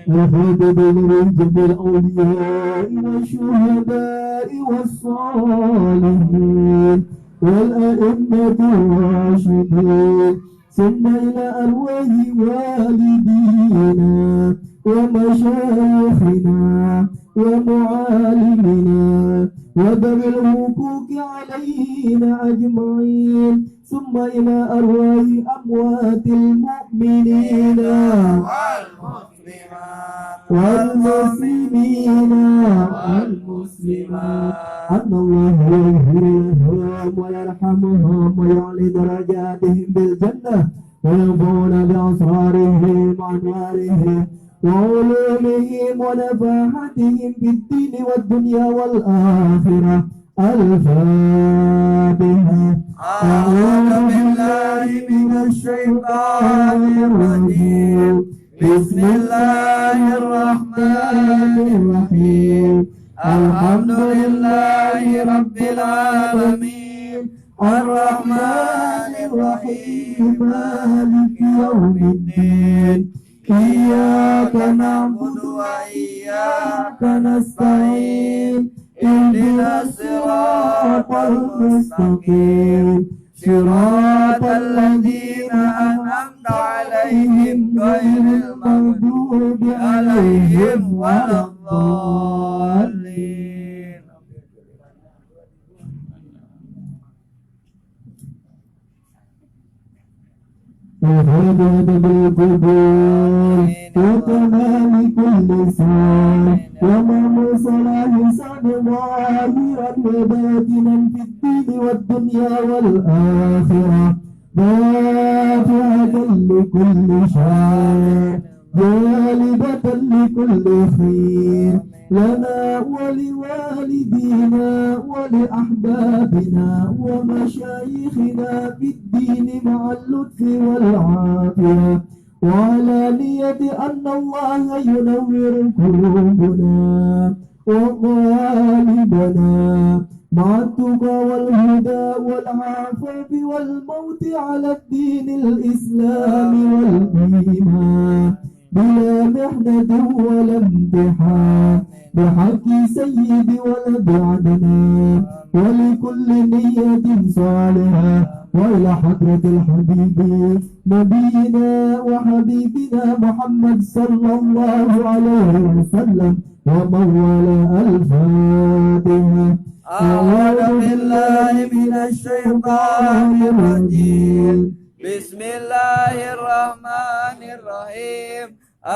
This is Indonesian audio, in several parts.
الخاتم لجميع الأولياء والشهداء والصالحين والأئمة الراشدين ثم إلى أرواح والدينا ومشايخنا ومعالمنا وذوي الحقوق علينا أجمعين ثم إلى أرواح أموات المؤمنين والمسلمين والمسلمات أن الله يغفر لهم ويرحمهم ويعلي درجاتهم بالجنة وينفعنا بأسرارهم وأنوارهم وعلومهم ونفاحتهم في الدين والدنيا والآخرة. الفاتحة. أعوذ بالله من الشيطان الرجيم. بسم الله الرحمن الرحيم. الحمد لله رب العالمين الرحمن الرحيم مالك يوم الدين إياك نعبد وإياك نستعين اهدنا الصراط المستقيم صراط الذين أنعمت عليهم غير المغضوب عليهم ولا الضالين. وهدد بالقبور وتمام كل سان ومن صلاح لسان ظاهرا وباطنا في الدين والدنيا والآخرة دافعة لكل شر جالبة لكل خير لنا ولوالدينا ولأحبابنا ومشايخنا في الدين مع اللطف والعافية وعلى نية أن الله ينور قلوبنا وغالبنا مع التقى والهدى والعفاف والموت على الدين الإسلام والإيمان بلا محنة ولا امتحان بحق سيد ولد عدنان ولكل نية صالحة وإلى حضرة الحبيب نبينا وحبيبنا محمد صلى الله عليه وسلم ومن والاه. الفاتحة. أعوذ بالله من الشيطان الرجيم. بسم الله الرحمن الرحيم.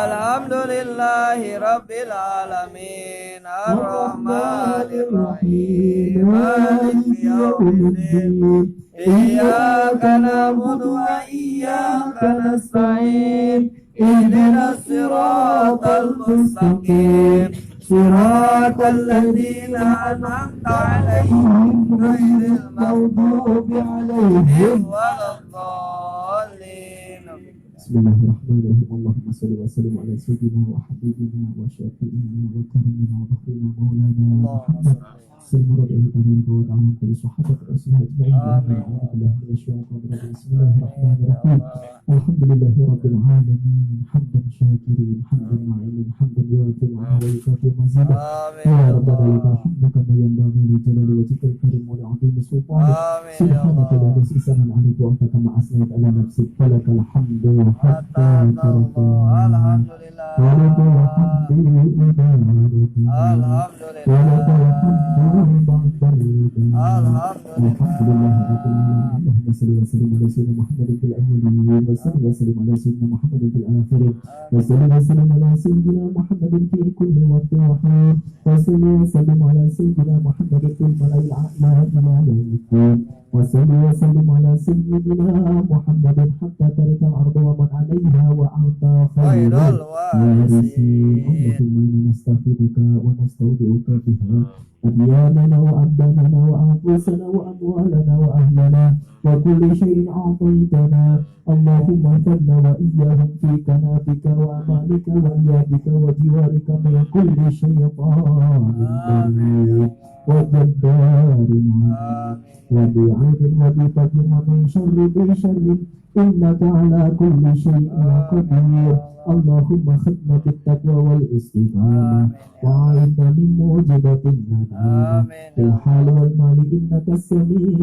الحمد لله رب العالمين الرحمن الرحيم مالك يوم الدين إياك نعبد وإياك نستعين اهدنا الصراط المستقيم صراط الذين أنعمت عليهم غير المغضوب عليهم ولا الضالين. بسم الله الرحمن الرحيم. اللهم صل وسلم على سيدنا وحبيبنا وشفيعنا وكريمنا وظهرنا مولانا محمد سلم رضي تبارك وتعالى عن كل صحابة رسوله أجمعين. أعوذ بالله من الشيطان الرجيم. بسم الله الرحمن الرحيم. الحمد لله رب العالمين حمدا شاكرين حمدا ناعمين حمدا يوافي نعمه ويكافئ مزيدا. يا ربنا لك الحمد كما ينبغي لجلال وجهك الكريم ولعظيم سلطانك. سبحانك لا نحصي ثناء عليك وأنت كما أثنيت على نفسك فلك الحمد حتى ترضى ولك الحمد إذا رضيت ولك الحمد بعد الرضا. الحمد لله رب العالمين. اللهم صل وسلم على سيدنا محمد في الأولين وصل وسلم على سيدنا محمد في الآخرين وصل وسلم على سيدنا محمد في كل وقت وحين وصل وسلم على سيدنا محمد في الملأ الأعلى إلى يوم الدين وصل وسلم على سيدنا محمد حتى ترك الأرض ومن عليها وأنت خير الوارثين. اللهم إنا نستغفرك ونستودعك بها أدياننا وأبداننا وأنفسنا وأموالنا وأهلنا وكل شيء أعطيتنا. اللهم احفظنا وإياهم في كنافك وأمانك وإيابك وجوارك من كل شيطان مريد وجبارنا وبعيد وبفجر ومن شر ذي شر إنك على كل شيء قدير اللهم ختم بالتقوى والاستقامة وعائد من موجبة الندامة في الحال والمال إنك السميع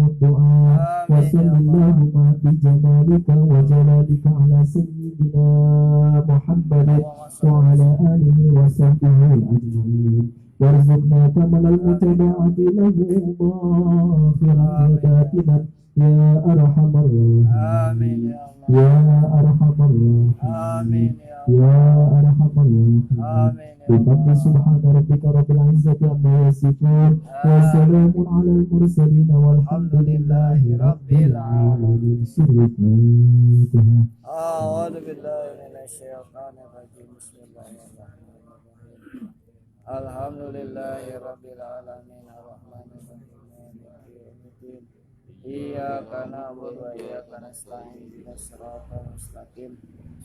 الدعاء وصل اللهم بجمالك وجلالك على سيدنا محمد وعلى آله وصحبه أجمعين وارزقنا كمل المتابعة له ظاهرا وباطنا يا أرحم الراحمين يا أرحم الراحمين يا أرحم الراحمين بفضل سبحان ربك رب العزة عما يصفون وسلام على المرسلين والحمد لله رب العالمين. سر الفاتحة. أعوذ بالله من الشيطان الرجيم. بسم الله الرحمن الرحيم. الحمد لله رب العالمين الرحمن الرحيم مالك يوم الدين إياك نعبد وإياك نستعين اهدنا الصراط المستقيم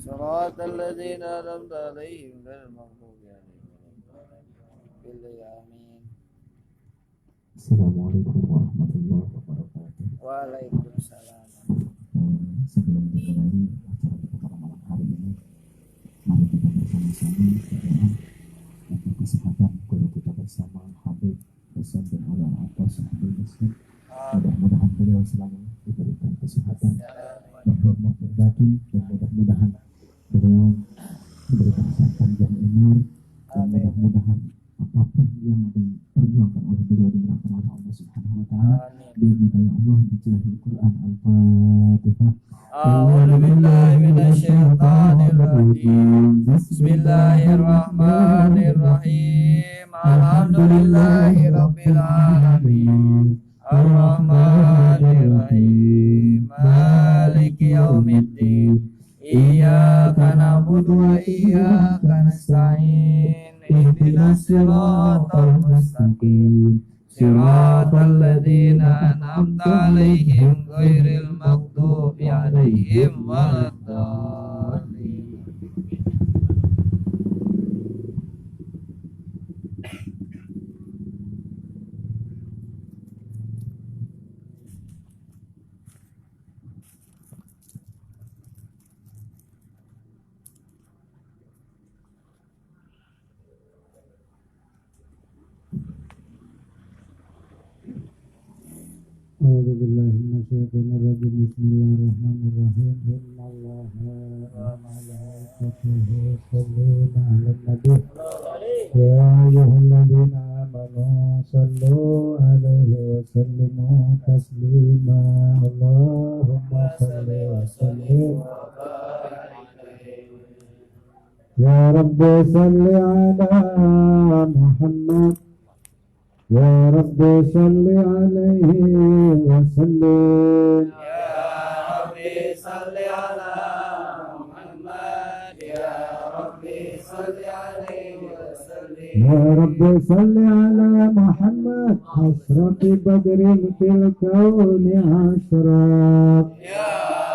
صراط الذين أنعمت عليهم غير المغضوب عليهم ولا آمين. Assalamualaikum warahmatullahi wabarakatuh. Waalaikumsalam. Sebelum dimulai acara kita pada malam hari ini, mari kita bersama-sama berdoa untuk kesehatan guru kita bersama Habib Ustaz bin Allah Abbas Habib Ustaz. Mudah-mudahan beliau selalu diberikan kesehatan dan rahmat berbagi, dan mudah-mudahan beliau diberikan kesehatan yang umur, dan mudah-mudahan apapun yang diperjuangkan oleh beliau dimudahkan oleh Allah Subhanahu wa taala. Biidznillah Allah bijahil Quran Al-Fatihah. A'udzu billahi minasyaitonir rajim. Bismillahirrahmanirrahim. Alhamdulillahirabbil alamin. Ar-Rahmanir-Rahim. Maliki yaumiddin. Iyyaka na'budu wa iyyaka nasta'in. Ihdinas siratal mustaqim. Siratal ladzina an'amta 'alaihim ghairil maghdubi 'alaihim waladdallin. A'udzu billahi minasyaitonir rajim. Bismillahirrahmanirrahim. Innallaha wa malaikatahu yusholluna 'alan nabi. Ya ayyuhalladzina amanu shallu 'alaihi wa sallimu taslima. Allahumma shalli wa sallim. Ya Rabbi shalli 'ala Muhammad. Ya Rabbi salli alaihi wa sallim. Ya Rabbi salli ala Muhammad. Ya Rabbi salli alaihi wa sallim. Ya Rabbi salli ala Muhammad. Asrafi badrin fil kauni ashraf. Ya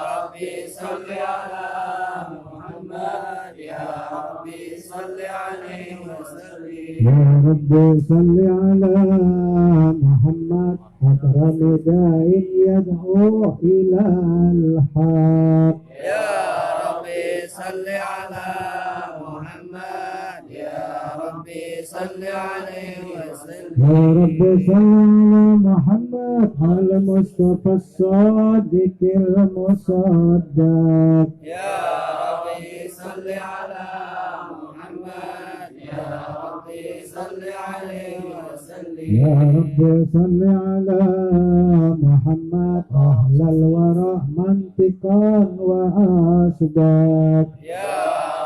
Rabbi salli ala Muhammad. Ya Rabbi salli alaihi wa sallim. Ya Rabbi salli ala Muhammad. أكرم داع يدعو إلى الحق. Ya Rabbi salli ala Muhammad. Ya Rabbi salli alaihi wa sallim. يا رب صل على محمد على المصطفى الصادق المصدق. Ya Rabbi salli ala Muhammad. Ya Rabbi salli alaihi wa sallim. يا رب صل على محمد أهل الورى منطقا وأصدق. Ya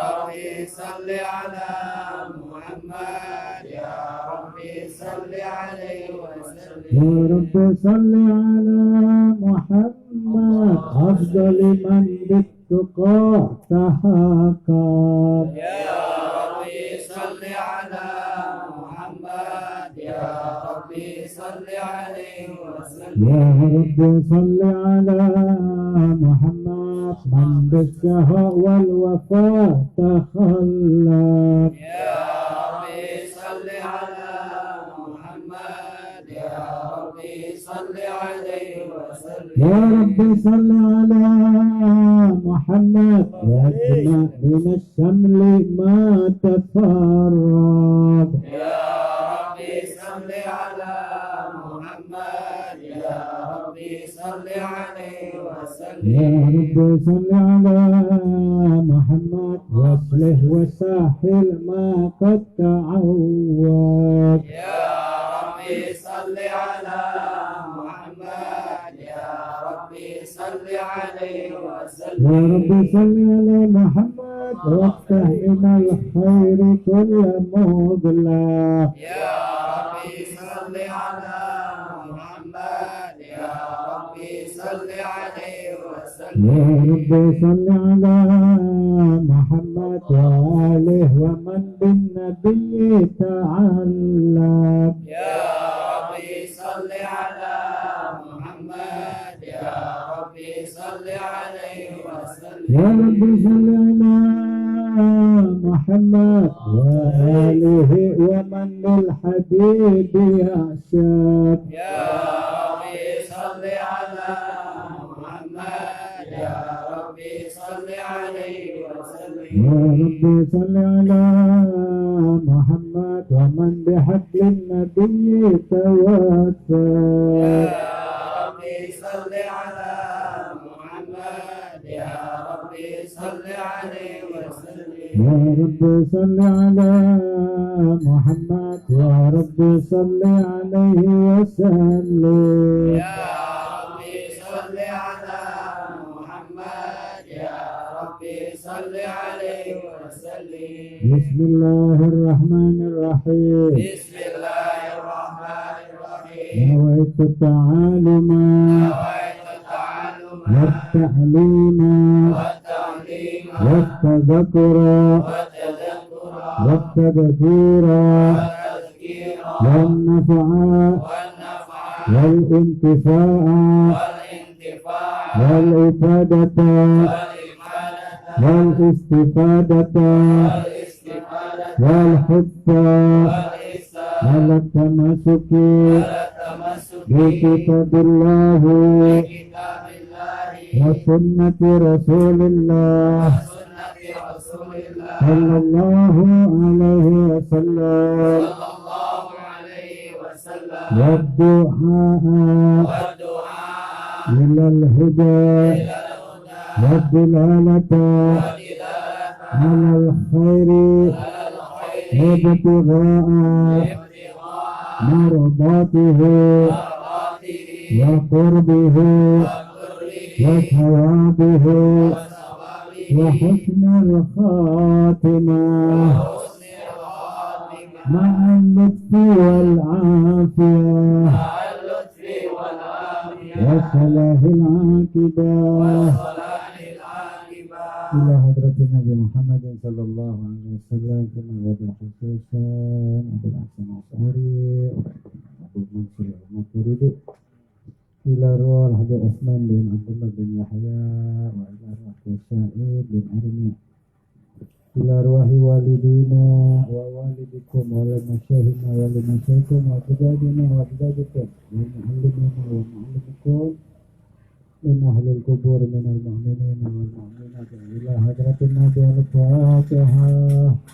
Rabbi salli ala Muhammad. Ya Rabbi salli alaihi wa sallim. يا رب صل على محمد أفضل من بالتقى تحقق. Ya Rabbi salli ala Muhammad. Ya Rabbi salli alaihi wa sallim. يا رب صل على محمد من بالشهى والوفاء تخلق. Ya Rabbi salli ala Muhammad. عليه وسلم يا رب صل على محمد واجمع من الشمل ما تفرق يا ربي صل على محمد يا ربي صل عليه وسلم يا رب صل على محمد واصلح وسهل ما قد تعود يا ربي صل على محمد يا ربي صل عليه يا وسلم رب صل على محمد وافتح من الخير كل مغلق يا ربي صل على محمد يا ربي صل عليه وسلم يا رب صل على محمد وآله ومن بالنبي تعلق يا ربي صل على محمد يا ربي صل عليه وسلم يا رب صل على محمد وآله ومن بالحبيب يعشق يا ربي صل على محمد يا ربي صل عليه وسلم يا رب صل على محمد ومن بحبل النبي توفى يا ربي صل على محمد يا ربي صل عليه وسلم يا رب صل على محمد يا رب صل عليه وسلم يا ربي صل على محمد يا ربي صل عليه وسلم بسم الله الرحمن الرحيم بسم الله الرحمن الرحيم نويت التعالم نويت التعلم والتعليم والتعليم والتذكر والتذكر والتذكير والتذكير والنفع والنفع والانتفاع والانتفاع والإفادة والإفادة والاستفادة والاستفادة والحث والإحسان على التمسك على التمسك بكتاب الله بكتاب الله وسنة رسول الله وسنة رسول الله صلى الله عليه وسلم صلى الله عليه وسلم والدعاء والدعاء إلى الهدى إلى الهدى والدلالة والدلالة على الخير على الخير وابتغاء ابتغاء مرضاته مرضاته وقربه وقربه وثوابه وثوابه وحسن الخاتمة وحسن الخاتمة مع اللطف والعافية مع اللطف والعافية وصلاح العاقبة وصلاح العاقبة إلى حضرة النبي محمد صلى الله عليه وسلم كما وضع خصوصا أبو الحسن الأشعري أبو منصور المطريدي إلى روح الحبيب عثمان بن عبد الله بن يحيى وإلى روح سعيد بن أرمي إلى روح والدينا ووالدكم ولمشايخنا ولمشايخكم وأجدادنا وأجدادكم ومعلمنا ومعلمكم من أهل القبور من المؤمنين والمؤمنات إلى حضرة النبي الفاتحة.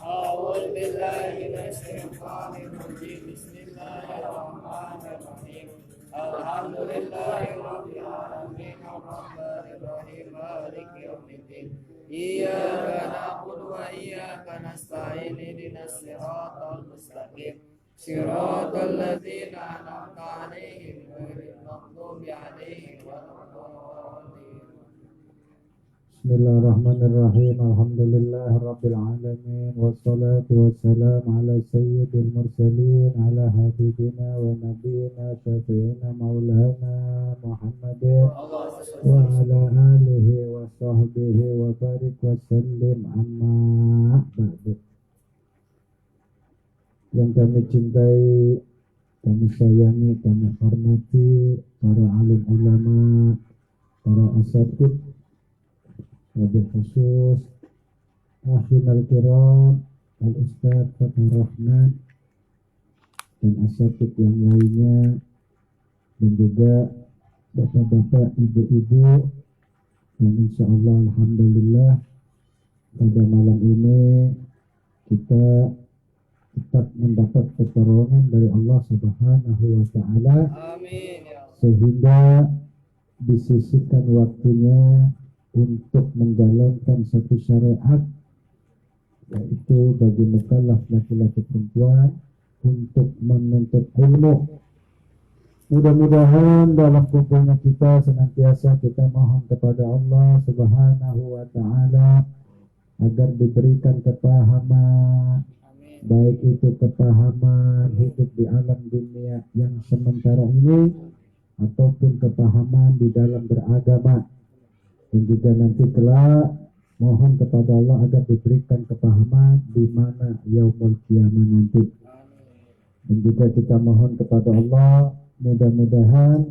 أعوذ بالله من الشيطان الرجيم بسم الله الرحمن الرحيم الحمد لله رب العالمين الرحمن الرحيم مالك يوم الدين إياك نعبد وإياك نستعين اهدنا الصراط المستقيم صراط الذين أنعمت عليهم غير المغضوب عليهم ولا الضالين. بسم الله الرحمن الرحيم الحمد لله رب العالمين والصلاة والسلام على سيد المرسلين على حبيبنا ونبينا شفيعنا مولانا محمد وعلى آله وصحبه وبارك وسلم أما بعد. Yang kami cintai, kami sayangi, kami hormati para alim ulama, para asatid, wabil khusus akhina al-kiram al-ustaz Fathur Rahman dan asatid yang lainnya, dan juga bapak-bapak, ibu-ibu, dan insya Allah alhamdulillah pada malam ini kita tetap mendapat pertolongan dari Allah Subhanahu wa taala Amin ya Allah. sehingga disisihkan waktunya untuk menjalankan satu syariat, yaitu bagi mukallaf laki-laki perempuan untuk menuntut ilmu. Mudah-mudahan dalam kumpulnya kita senantiasa kita mohon kepada Allah Subhanahu wa taala agar diberikan kepahaman, Amin. baik itu kepahaman hidup di alam dunia yang sementara ini ataupun kepahaman di dalam beragama, dan juga nanti kelak mohon kepada Allah agar diberikan kepahaman di mana yaumul kiamah nanti. Dan juga kita mohon kepada Allah mudah-mudahan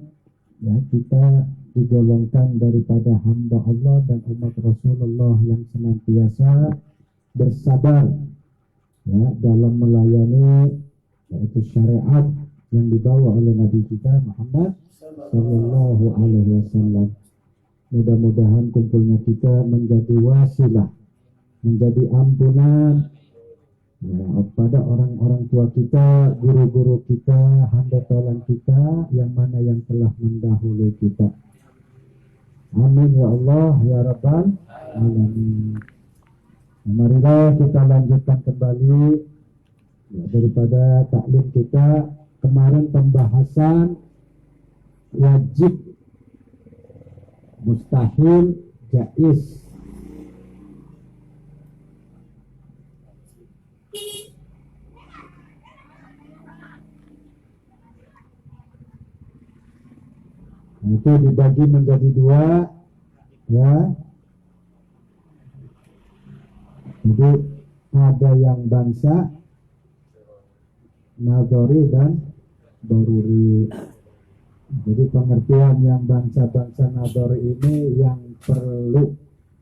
ya kita digolongkan daripada hamba Allah dan umat Rasulullah yang senantiasa bersabar ya dalam melayani yaitu syariat yang dibawa oleh Nabi kita Muhammad Sallallahu Alaihi Wasallam. Mudah-mudahan kumpulnya kita menjadi wasilah, menjadi ampunan ya, pada orang-orang tua kita, guru-guru kita, hamba tolong kita yang mana yang telah mendahului kita. Amin ya Allah ya Rabbal Alamin. Marilah kita lanjutkan kembali ya, daripada taklim kita kemarin, pembahasan wajib, mustahil, jaiz. Itu dibagi menjadi dua ya. Jadi ada yang bangsa nazari dan daruri. Jadi pengertian yang bangsa-bangsa nazari ini yang perlu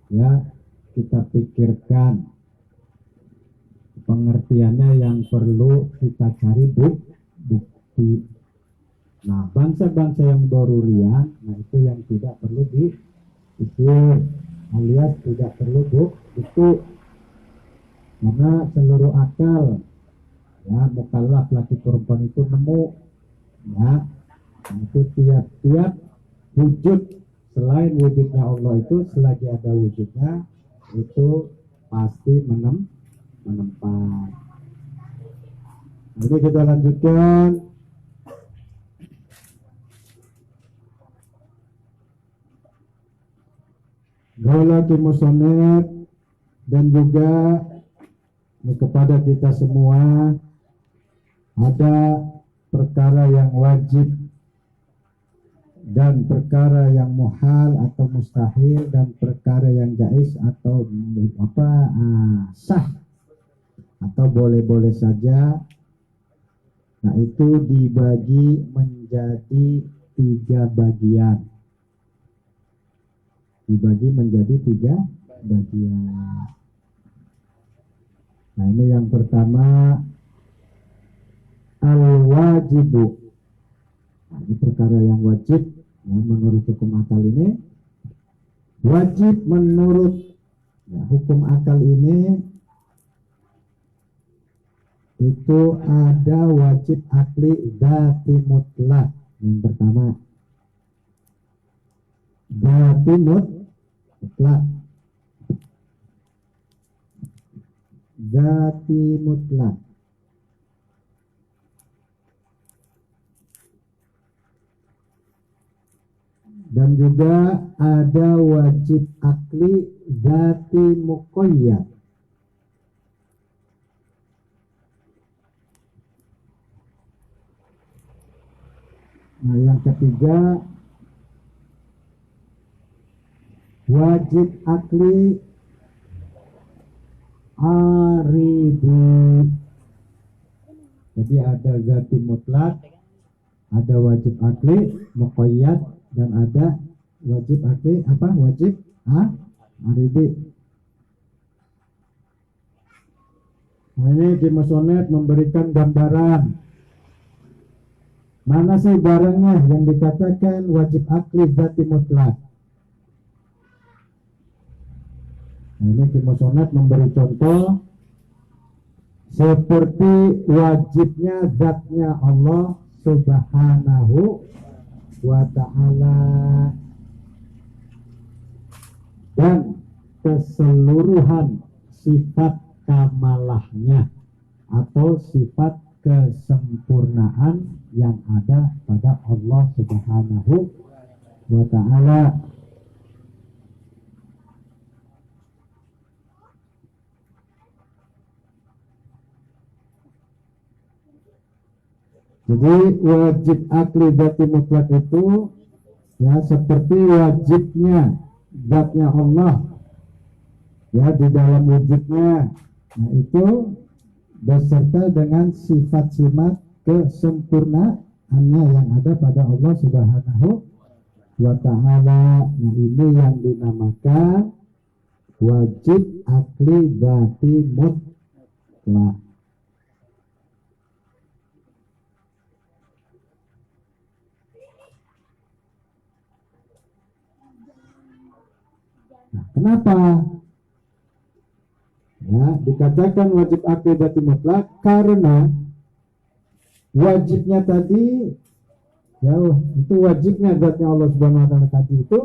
ya kita pikirkan, pengertiannya yang perlu kita cari bukti. Nah, bangsa-bangsa yang darurian, nah itu yang tidak perlu dipikir, alias tidak perlu bukti, karena seluruh akal ya mukallaf laki perempuan itu nemu ya. Nah, itu tiap-tiap wujud selain wujudnya Allah itu, selagi ada wujudnya itu pasti menempat. Jadi kita lanjutkan. Gaulaki musonef dan juga kepada kita semua ada perkara yang wajib dan perkara yang muhal atau mustahil dan perkara yang jaiz atau sah atau boleh-boleh saja. Nah itu dibagi menjadi 3 bagian. Dibagi menjadi 3 bagian. Nah ini yang pertama al-wajibu. Nah, ini perkara yang wajib ya, menurut hukum akal ini. Wajib menurut ya, hukum akal ini itu ada wajib akli dzati mutlak. Yang pertama dzati mutlak. Dzati mutlak. Dan juga ada wajib akli dzati muqayyad. Nah, yang ketiga wajib akli aribi. Jadi ada dzati mutlak, ada wajib akli muqayyad, dan ada wajib akli wajib aribi. Nah, ini di Masonet memberikan gambaran Mana sih barangnya yang dikatakan wajib akli dzati mutlak? Nah, ini Kimusonat memberi contoh seperti wajibnya zatnya Allah Subhanahu wa ta'ala dan keseluruhan sifat kamalahnya atau sifat kesempurnaan yang ada pada Allah Subhanahu wa ta'ala. Jadi wajib akli dzati mutlak itu ya seperti wajibnya zatnya Allah ya di dalam wujudnya. Nah itu beserta dengan sifat-sifat kesempurnaannya yang ada pada Allah Subhanahu wa ta'ala. Nah ini yang dinamakan wajib akli dzati mutlak. Kenapa? Ya, dikatakan wajib akli dzati mutlak karena wajibnya tadi ya itu wajibnya zatnya Allah Subhanahu wa taala tadi itu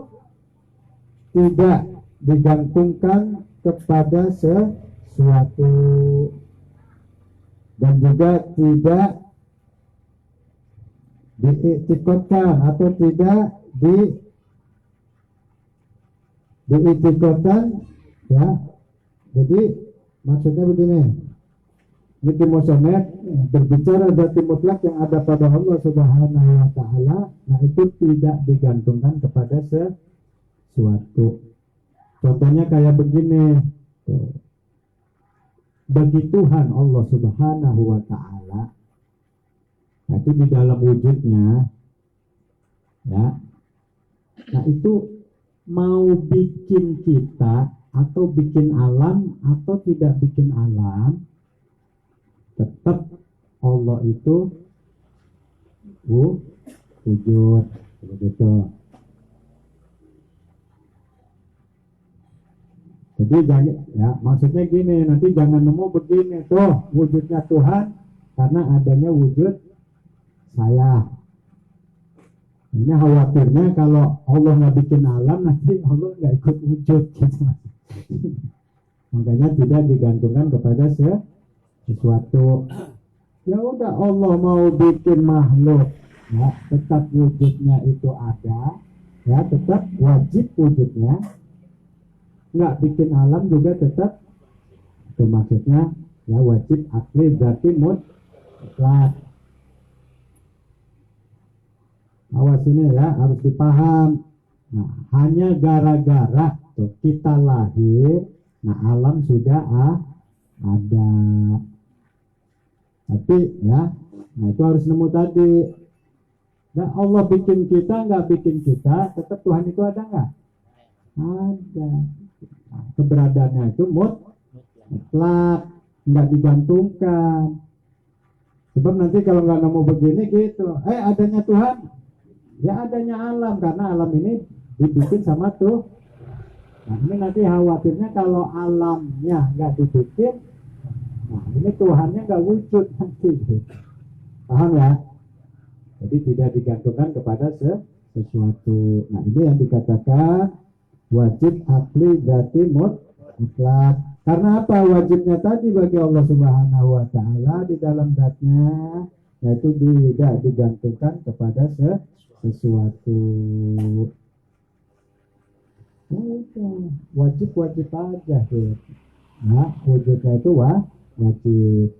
tidak digantungkan kepada sesuatu dan juga tidak diiktikotkan atau tidak diiktikotkan ya. Jadi maksudnya begini, Niki Musonet berbicara dzati mutlak yang ada pada Allah Subhanahu wa ta'ala. Nah itu tidak digantungkan kepada sesuatu. Contohnya kayak begini, bagi Tuhan Allah Subhanahu wa ta'ala, itu di dalam wujudnya ya. Nah itu mau bikin kita atau bikin alam atau tidak bikin alam, tetap Allah itu wujud begitu. Jadi jangan ya maksudnya gini, nanti jangan nemu begini tuh wujudnya Tuhan karena adanya wujud saya. Ini khawatirnya kalau Allah nggak bikin alam nanti Allah nggak ikut wujud gitu. Makanya tidak digantungkan kepada sesuatu. Ya udah Allah mau bikin makhluk ya tetap wujudnya itu ada ya, tetap wajib wujudnya. Nggak bikin alam juga tetap itu maksudnya ya wajib akli dzati mutlak. Awas ini ya harus dipaham. Nah hanya gara-gara tuh kita lahir, nah alam sudah ada. Tapi ya, nah itu harus nemu tadi. Nah Allah bikin kita, nggak bikin kita, tetap Tuhan itu ada nggak? Ada. Nah, keberadaannya itu mutlak, nggak digantungkan. Sebab nanti kalau nggak nemu begini gitu, adanya Tuhan, ya adanya alam karena alam ini dibikin sama tuh. Nah ini nanti khawatirnya kalau alamnya nggak dibikin, nah ini Tuhannya nggak wujud nanti. Paham ya? Jadi tidak digantungkan kepada sesuatu. Nah ini yang dikatakan wajib akli dzati mutlak. Karena apa? Wajibnya tadi bagi Allah Subhanahu wa ta'ala di dalam zatnya, yaitu tidak digantungkan kepada sesuatu. Wajib aja tuh. Nah wujudnya itu wajib.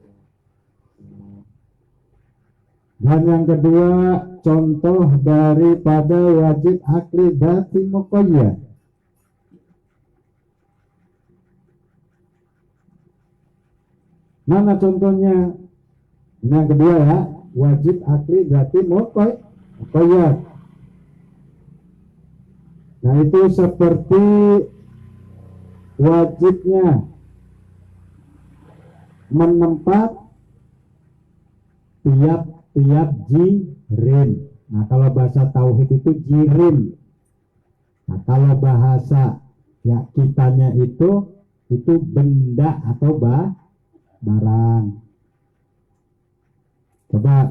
Dan yang kedua contoh daripada wajib akli dzati muqayyad. Mana contohnya? Ini yang kedua ya, wajib akli dzati muqayyad. Nah itu seperti wajibnya menempat tiap rim. Nah, kalau bahasa tauhid itu jirim. Nah, kalau bahasa ya kitanya itu benda atau barang. Coba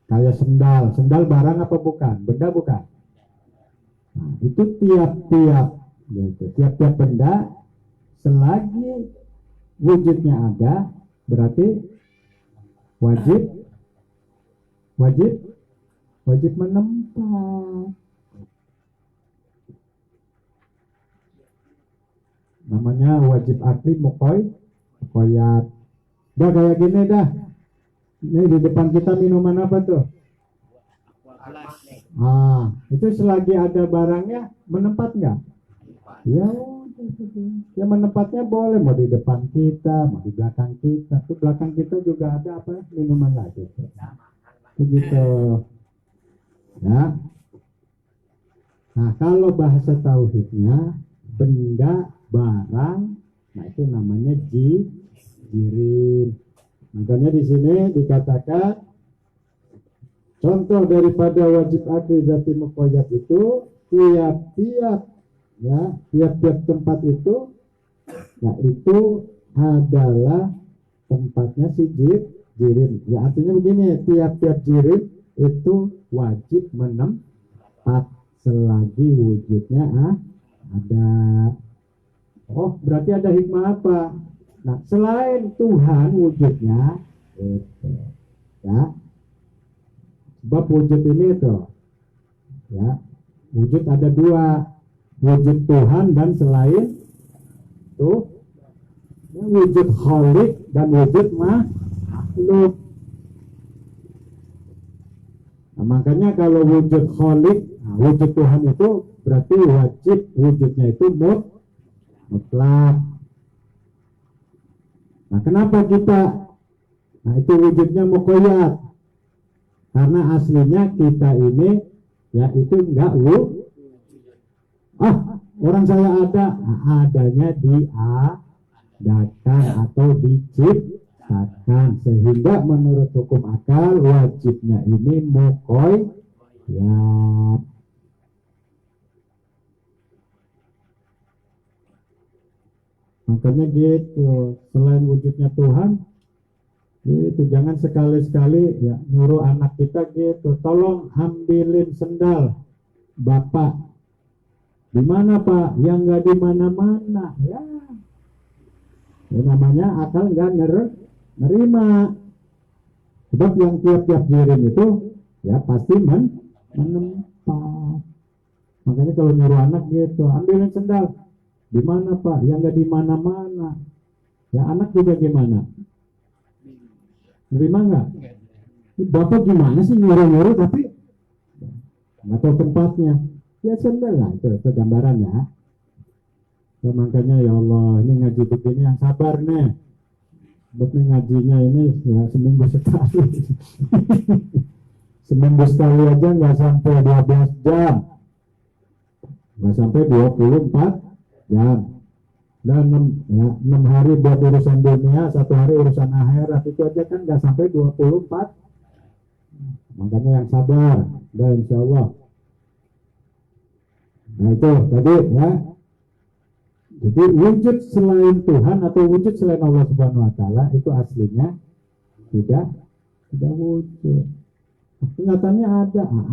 kayak sendal. Sendal barang apa bukan? Benda bukan? Nah, itu tiap-tiap gitu. Tiap-tiap benda selagi wujudnya ada berarti wajib menempat. Namanya wajib akli muqayyad. Dah kayak gini dah. Ini di depan kita minuman apa tuh? Itu selagi ada barangnya menempat nggak? Ya, ya menempatnya boleh, mau di depan kita, mau di belakang kita. Di belakang kita juga ada apa? Minuman lagi. Begitu. Ya. Nah, kalau bahasa tauhidnya benda, barang, nah itu namanya jirim. Makanya di sini dikatakan contoh daripada wajib akli zati muqayyad itu tiap-tiap tempat itu, nah itu adalah tempatnya si jirim. Ya artinya begini, tiap-tiap jirim itu wajib menempat selagi wujudnya ada. Oh, berarti ada hikmah apa? Nah, selain Tuhan wujudnya, itu, ya, sebab wujud ini itu, ya, wujud ada dua, wujud Tuhan dan selain itu, ya, wujud khalik dan wujud makhluk. Nah, makanya kalau wujud khalik, nah, wujud Tuhan itu berarti wajib wujudnya itu mutlak. Nah, kenapa kita? Nah, itu wujudnya muqayyad. Karena aslinya kita ini ya itu enggak orang saya ada, nah, adanya diadakan atau diciptakan, sehingga menurut hukum akal wajibnya ini muqayyad. Makanya gitu, selain wujudnya Tuhan, itu jangan sekali-sekali ya nyuruh anak kita gitu, tolong ambilin sendal Bapak. Di mana Pak? Yang nggak di mana-mana. Ya, namanya akal nggak nerima. Sebab yang tiap-tiap jirim itu ya pasti menempat. Makanya kalau nyuruh anak gitu, ambilin sendal. Di mana Pak? Yang nggak di mana-mana. Ya anak juga gimana? Nerima nggak? Bapak gimana sih nyuruh-nyuruh tapi nggak tahu tempatnya? Ya sendal lah, itu gambarannya. Ya, makanya ya Allah, ini ngaji begini yang sabar nih. Betul ngajinya ini ya seminggu sekali. Seminggu sekali aja nggak sampai 12 jam. Nggak sampai 24 jam. Dan 6 hari buat urusan dunia, 1 hari urusan akhirat, itu aja kan nggak sampai 24. Makanya yang sabar, dan insya Allah. Nah itu tadi ya. Jadi wujud selain Tuhan atau wujud selain Allah Subhanahu Wa Taala itu aslinya tidak wujud. Kenyataannya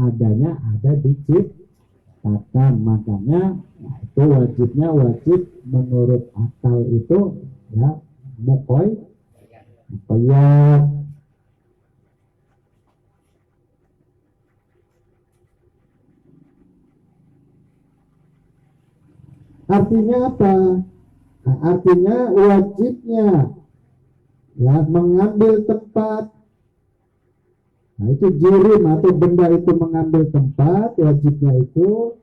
adanya ada diciptakan. Makanya itu wajibnya wajib menurut akal itu ya muqayyad. Artinya apa? Nah, artinya wajibnya ya mengambil tempat. Nah, itu jirim atau benda itu mengambil tempat, wajibnya itu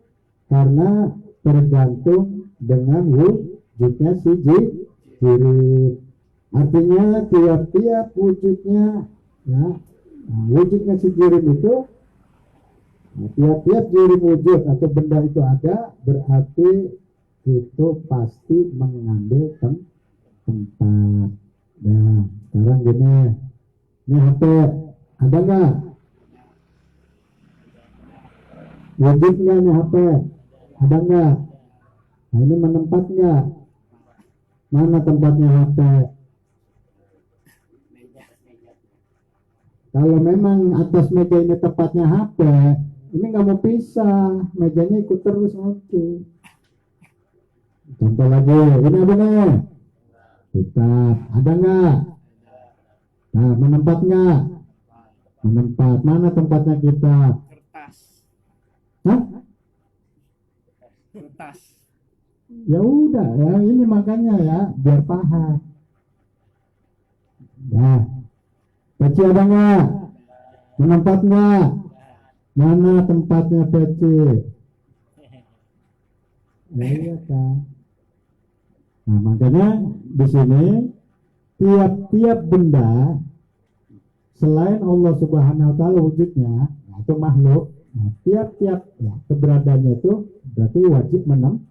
karena tergantung dengan wujudnya si jirim. Artinya tiap-tiap wujudnya ya, nah, wujudnya si jirim itu, nah, tiap-tiap jirim wujud atau benda itu ada, berarti itu pasti mengambil tempat. Nah, sekarang gini, ini HP ada nggak? Wujud nggak nih HP? Ada nggak? Nah ini menempat nggak? Mana tempatnya HP? Kalau memang atas meja ini tempatnya HP, ini nggak mau pisah, mejanya ikut terus aja. Contoh lagi, ini apa nih? Kitab, ada nggak? Nah, menempat nggak? Menempat, mana tempatnya kitab? Kertas. Hah? Kertas. Ya udah, ya ini makanya ya, biar paham. Nah, peci ada nggak? Menempat nggak? Mana tempatnya peci? Ya, iya kan. Nah, makanya di sini tiap-tiap benda selain Allah Subhanahu wa taala wujudnya, atau makhluk, nah, tiap-tiap ya, keberadaannya itu berarti wajib menem.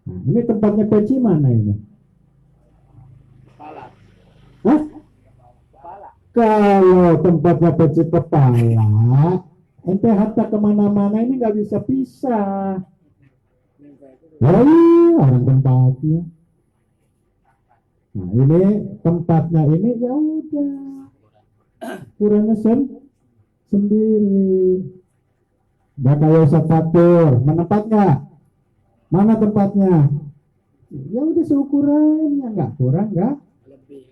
Nah, ini tempatnya peci mana ini? Kepala. Hah? Kepala. Kalau tempatnya peci kepala, ente hatta kemana-mana ini nggak bisa pisah. Ya iya, orang tempatnya. Nah ini tempatnya ini ya udah ukurannya sendiri. Gak kayak Ustaz Fatur, menempat nggak? Mana tempatnya? Ya udah seukurannya, nggak kurang nggak? Lebih.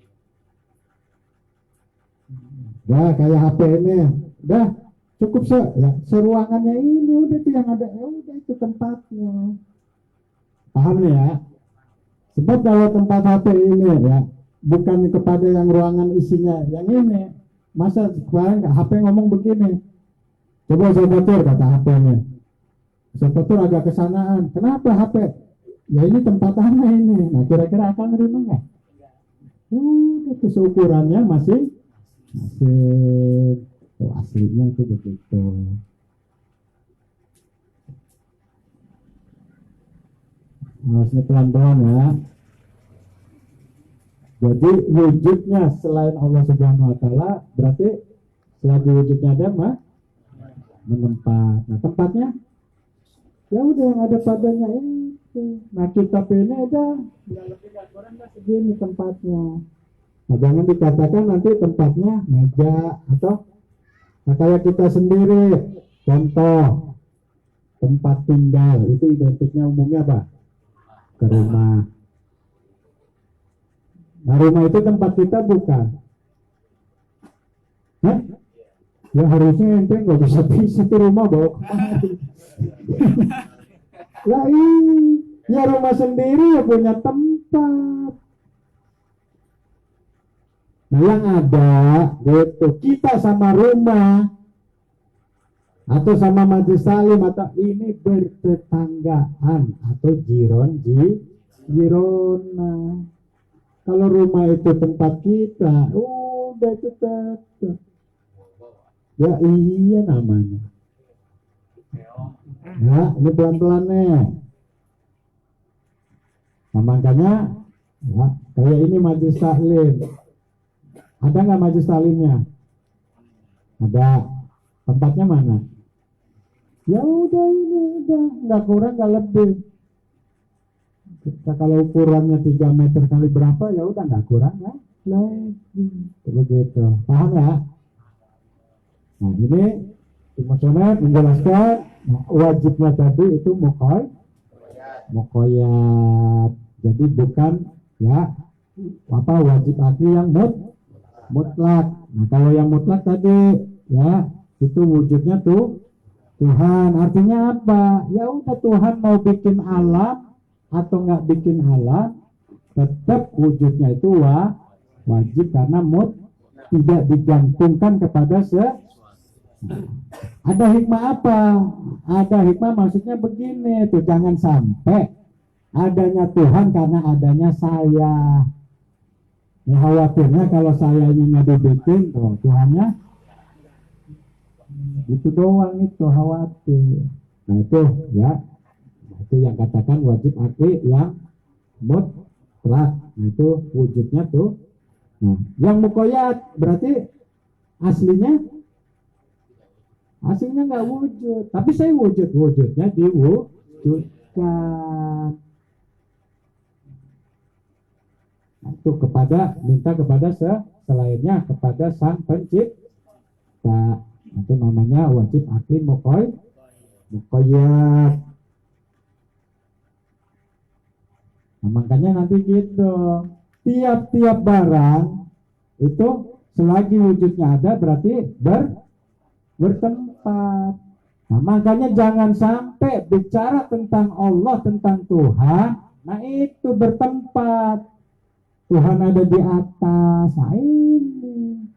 Dah kayak HP ini, dah cukup ya, seruangannya ini udah tuh yang ada, ya udah itu tempatnya. Paham nih ya? Sebab kalau tempat HP ini ya bukan kepada yang ruangan isinya yang ini. Masa kemarin HP ngomong begini, coba saya baca kata HP-nya. Saya baca agak kesanaan. Kenapa HP? Ya ini tempat apa ini? Nah kira-kira akan nerima nggak? Itu seukurannya masih aslinya itu begitu. Harusnya pelan-pelan ya. Jadi wujudnya selain Allah Subhanahu wa taala berarti selagi wujudnya ada menempat. Nah tempatnya ya udah yang ada padanya itu. Nah kitab ini ada nggak lebih nggak kurang nggak segini tempatnya. Nah jangan dikatakan nanti tempatnya meja atau nah, kayak kita sendiri. Contoh tempat tinggal itu identiknya umumnya apa? Ke rumah. Nah rumah itu tempat kita bukan? Hah? Ya harusnya ente nggak bisa pisah tuh rumah bawa kemari. Lah ya rumah sendiri ya punya tempat. Nah yang ada gitu kita sama rumah atau sama majelis salim atau ini bertetanggaan atau jirona. Kalau rumah itu tempat kita, udah itu tetap. Ya iya namanya. Ya ini pelan-pelan nih. Nah makanya ya, kayak ini majelis salim. Ada nggak majelis salimnya? Ada. Tempatnya mana? Ya udah ini udah nggak kurang nggak lebih. Kita kalau ukurannya 3 meter kali berapa ya udah nggak kurang ya lagi begitu. Paham ya? Nah ini Muhammad menjelaskan wajibnya tadi itu muqayyad. Jadi bukan ya apa wajib akli yang mutlak. Nah kalau yang mutlak tadi ya itu wujudnya tuh Tuhan. Artinya apa? Ya udah Tuhan mau bikin alam atau nggak bikin alam, tetap wujudnya itu wajib karena tidak digantungkan kepada ada hikmah apa? Ada hikmah maksudnya begini tuh, jangan sampai adanya Tuhan karena adanya saya. Ya, khawatirnya kalau saya ini nggak dibikin, tuh Tuhannya itu doang itu khawatir. Nah itu ya. Itu yang katakan wajib akli yang mutlak. Nah itu wujudnya tuh. Nah yang muqayyad berarti aslinya Aslinya nggak wujud, tapi saya wujudnya diwujudkan. Itu minta kepada selainnya, kepada sang pencipta. Itu namanya wajib akli muqayyad. Nah, makanya nanti gitu, tiap-tiap barang itu selagi wujudnya ada berarti bertempat. Nah, makanya jangan sampai bicara tentang Allah, tentang Tuhan, nah itu bertempat. Tuhan ada di atas, nah ini.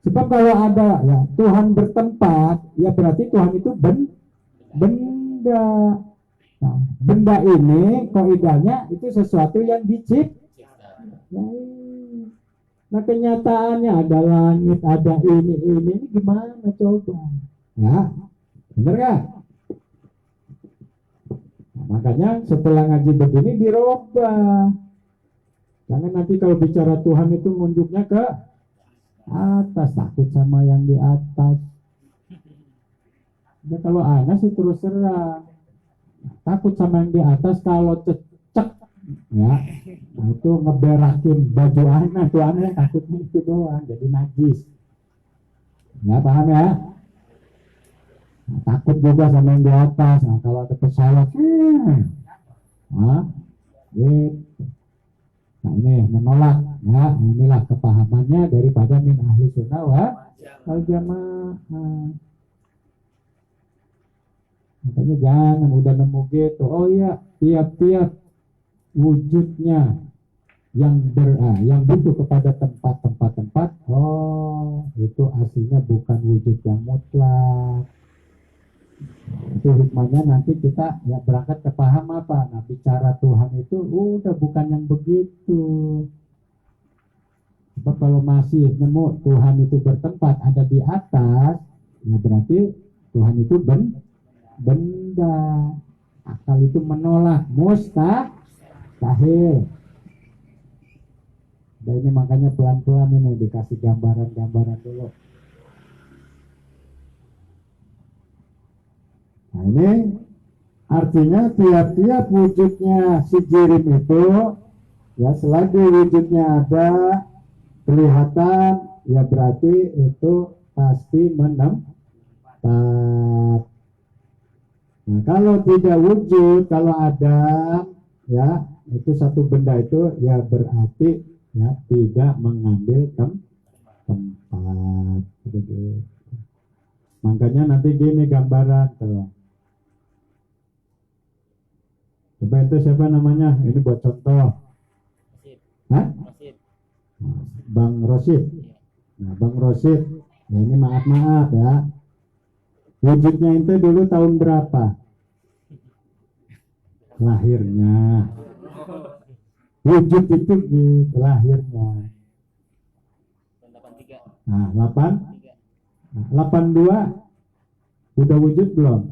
Sebab kalau ada ya Tuhan bertempat, ya berarti Tuhan itu benda. Nah, benda ini kaidahnya itu sesuatu yang diciptakan. Nah, kenyataannya ada langit, ada ini gimana coba? Ya, bener gak? Nah, makanya setelah ngaji begini dirubah. Jangan nanti kalau bicara Tuhan itu nunjuknya ke atas, takut sama yang di atas. Ya kalau anak sih terus terang, takut sama yang di atas kalau cecek, ya, nah itu ngeberakin baju anak, tuh anak takutnya itu doang, jadi najis. Ya paham ya? Nah, takut juga sama yang di atas. Nah kalau ada pesawat, gitu. Nah ini menolak, ya inilah kepahamannya daripada min ahli sunnah wal jamaah. Makanya jangan udah nemu gitu, oh iya tiap-tiap wujudnya yang butuh kepada tempat, oh itu aslinya bukan wujud yang mutlak. Itu hikmahnya nanti kita ya berangkat ke paham apa. Nah bicara Tuhan itu udah bukan yang begitu. Sebab kalau masih nemu Tuhan itu bertempat ada di atas, ya berarti Tuhan itu benda. Akal itu menolak mustahil. Dan ini makanya pelan-pelan ini dikasih gambaran-gambaran dulu. Nah ini artinya tiap-tiap wujudnya si jirim itu ya selagi wujudnya ada kelihatan ya berarti itu pasti menempatkan. Nah kalau tidak wujud, kalau ada ya itu satu benda itu ya berarti ya tidak mengambil tempat. Makanya nanti gini gambaran tuh. Coba itu siapa namanya? Ini buat contoh. Hah? Bang Rosid. Nah, Bang Rosid, ya ini maaf ya. Wujudnya itu dulu tahun berapa? Lahirnya. Wujud itu di lahirnya. Nah, 82 udah wujud belum?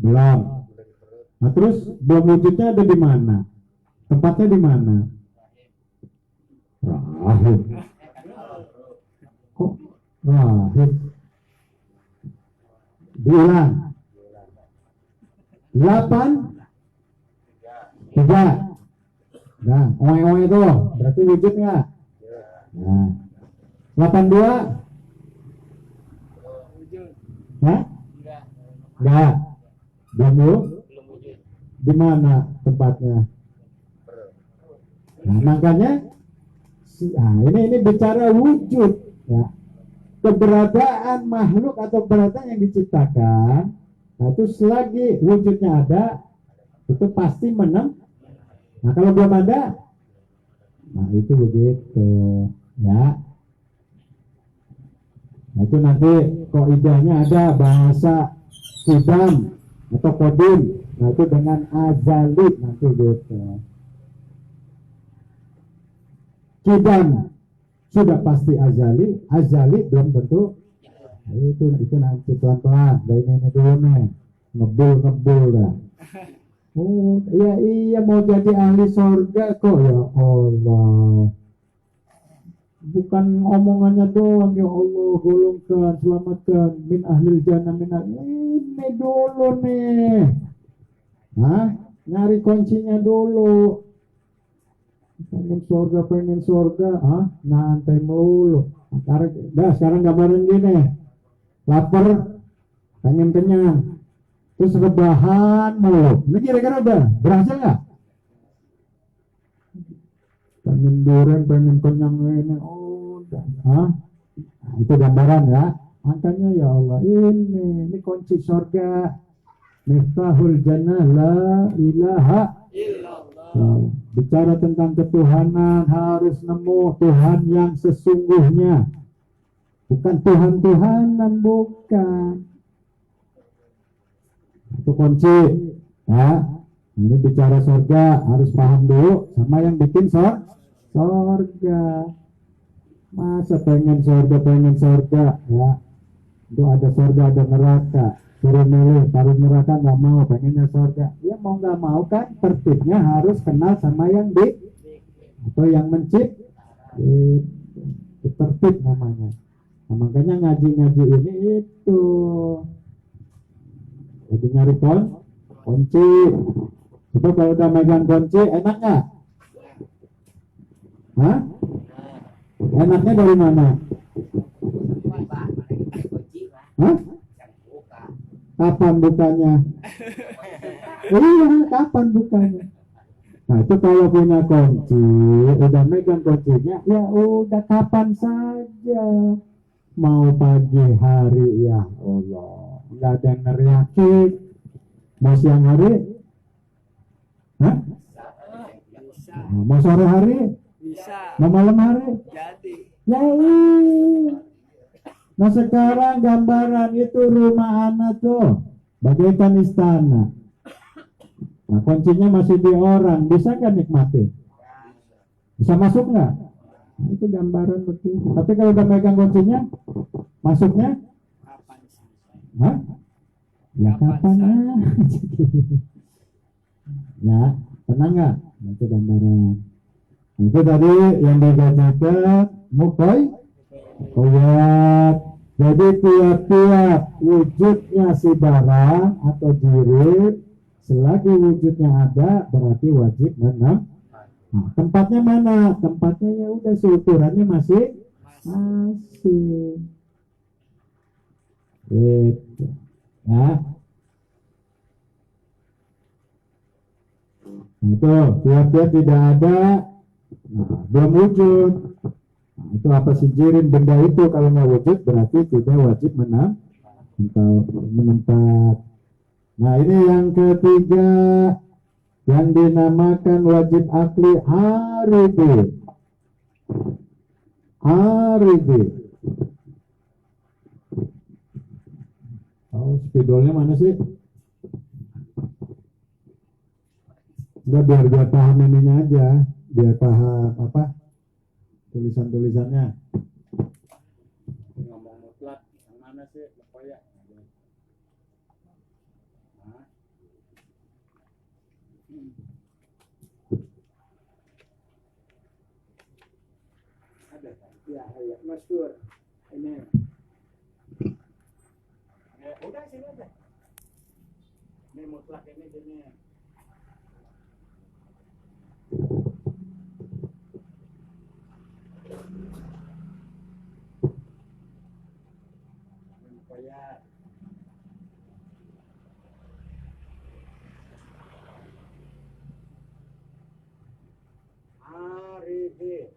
Belum. Nah terus belum wujudnya ada di mana? Tempatnya di mana? Rahim. Kok rahim? Diulang. 8 3. Nah, oe itu berarti wujud nggak? Nah, 82. Hah? Enggak. Belum. Di mana tempatnya? Nah, makanya ini bicara wujud ya. Keberadaan makhluk atau keberadaan yang diciptakan, nah itu selagi wujudnya ada itu pasti Nah kalau belum ada, nah itu begitu ya. Nah itu nanti kaidahnya ada bahasa Sidam atau Kodim. Nah itu dengan azali nanti gitu. Kidam sudah pasti azali belum tentu. Nah, itu nanti pelan-pelan dari ini dulu nih, ngebul dah. Oh iya mau jadi ahli surga kok ya Allah. bukan omongannya doang, ya Allah golongkan, selamatkan min ahlil jannah ini dulu nih. Hah? Nyari kuncinya dulu. Pengen surga, nanti melulu. Sekarang gambaran gini, lapar, pengen kenyang, terus rebahan mulu. Ini kira-kira udah berhasil nggak? Pengen durian, pengen kenyang ini, udah. Nah, itu gambaran ya. Makanya ya Allah, ini kunci surga. Miftahul jannah la ilaha illallah. Bicara tentang ketuhanan harus nemu Tuhan yang sesungguhnya, bukan Tuhan-Tuhanan, bukan. Itu kunci ya. Ini bicara surga harus paham dulu sama yang bikin surga. Masa pengen surga ya, itu ada surga ada neraka, suruh milih taruh neraka nggak mau, pengennya surga. Ya mau nggak mau kan tertibnya harus kenal sama yang atau yang itu tertib namanya. Nah, makanya ngaji ini itu jadi nyari kunci. Itu kalau udah megang kunci enak nggak? Hah? Enaknya dari mana? Hah? Kapan bukanya? Iya, kapan bukanya? Nah itu kalau punya kunci, udah megang kuncinya, ya udah kapan saja. Mau pagi hari, ya Allah, nggak ada yang neriakin. Mau siang hari? Hah? Mau sore hari? Bisa. Mau malam hari? Jadi. Ya nah sekarang gambaran itu rumah anak tuh bagaikan istana. Nah kuncinya masih di orang, bisa kan nikmati? Bisa masuk nggak? Nah, itu gambaran begitu. Tapi kalau udah megang kuncinya, masuknya? Hah? Ya kapan aja. Ya, tenang nggak? Nah, itu gambaran. Nah, itu tadi yang dibacakan Mukoyat. Jadi tiap-tiap wujudnya si barang atau jirim, selagi wujudnya ada berarti wajib menang. Nah, tempatnya mana? Tempatnya ya udah seukurannya masih. Gitu. Ya. Nah, itu tiap-tiap tidak ada, nah, belum wujud. Nah, itu apa sih jirim benda itu kalau nggak wujud berarti tidak wajib menempat. Nah ini yang ketiga yang dinamakan wajib akli aridi. Oh spidolnya mana sih? Enggak, biar paham ininya aja, biar paham apa tulisannya. Ngomong mutlak yang mana sih? Pokoknya ada kan? Ya, masyhur ini. Udah sini aja. Ini mutlak ini sini. Aridi.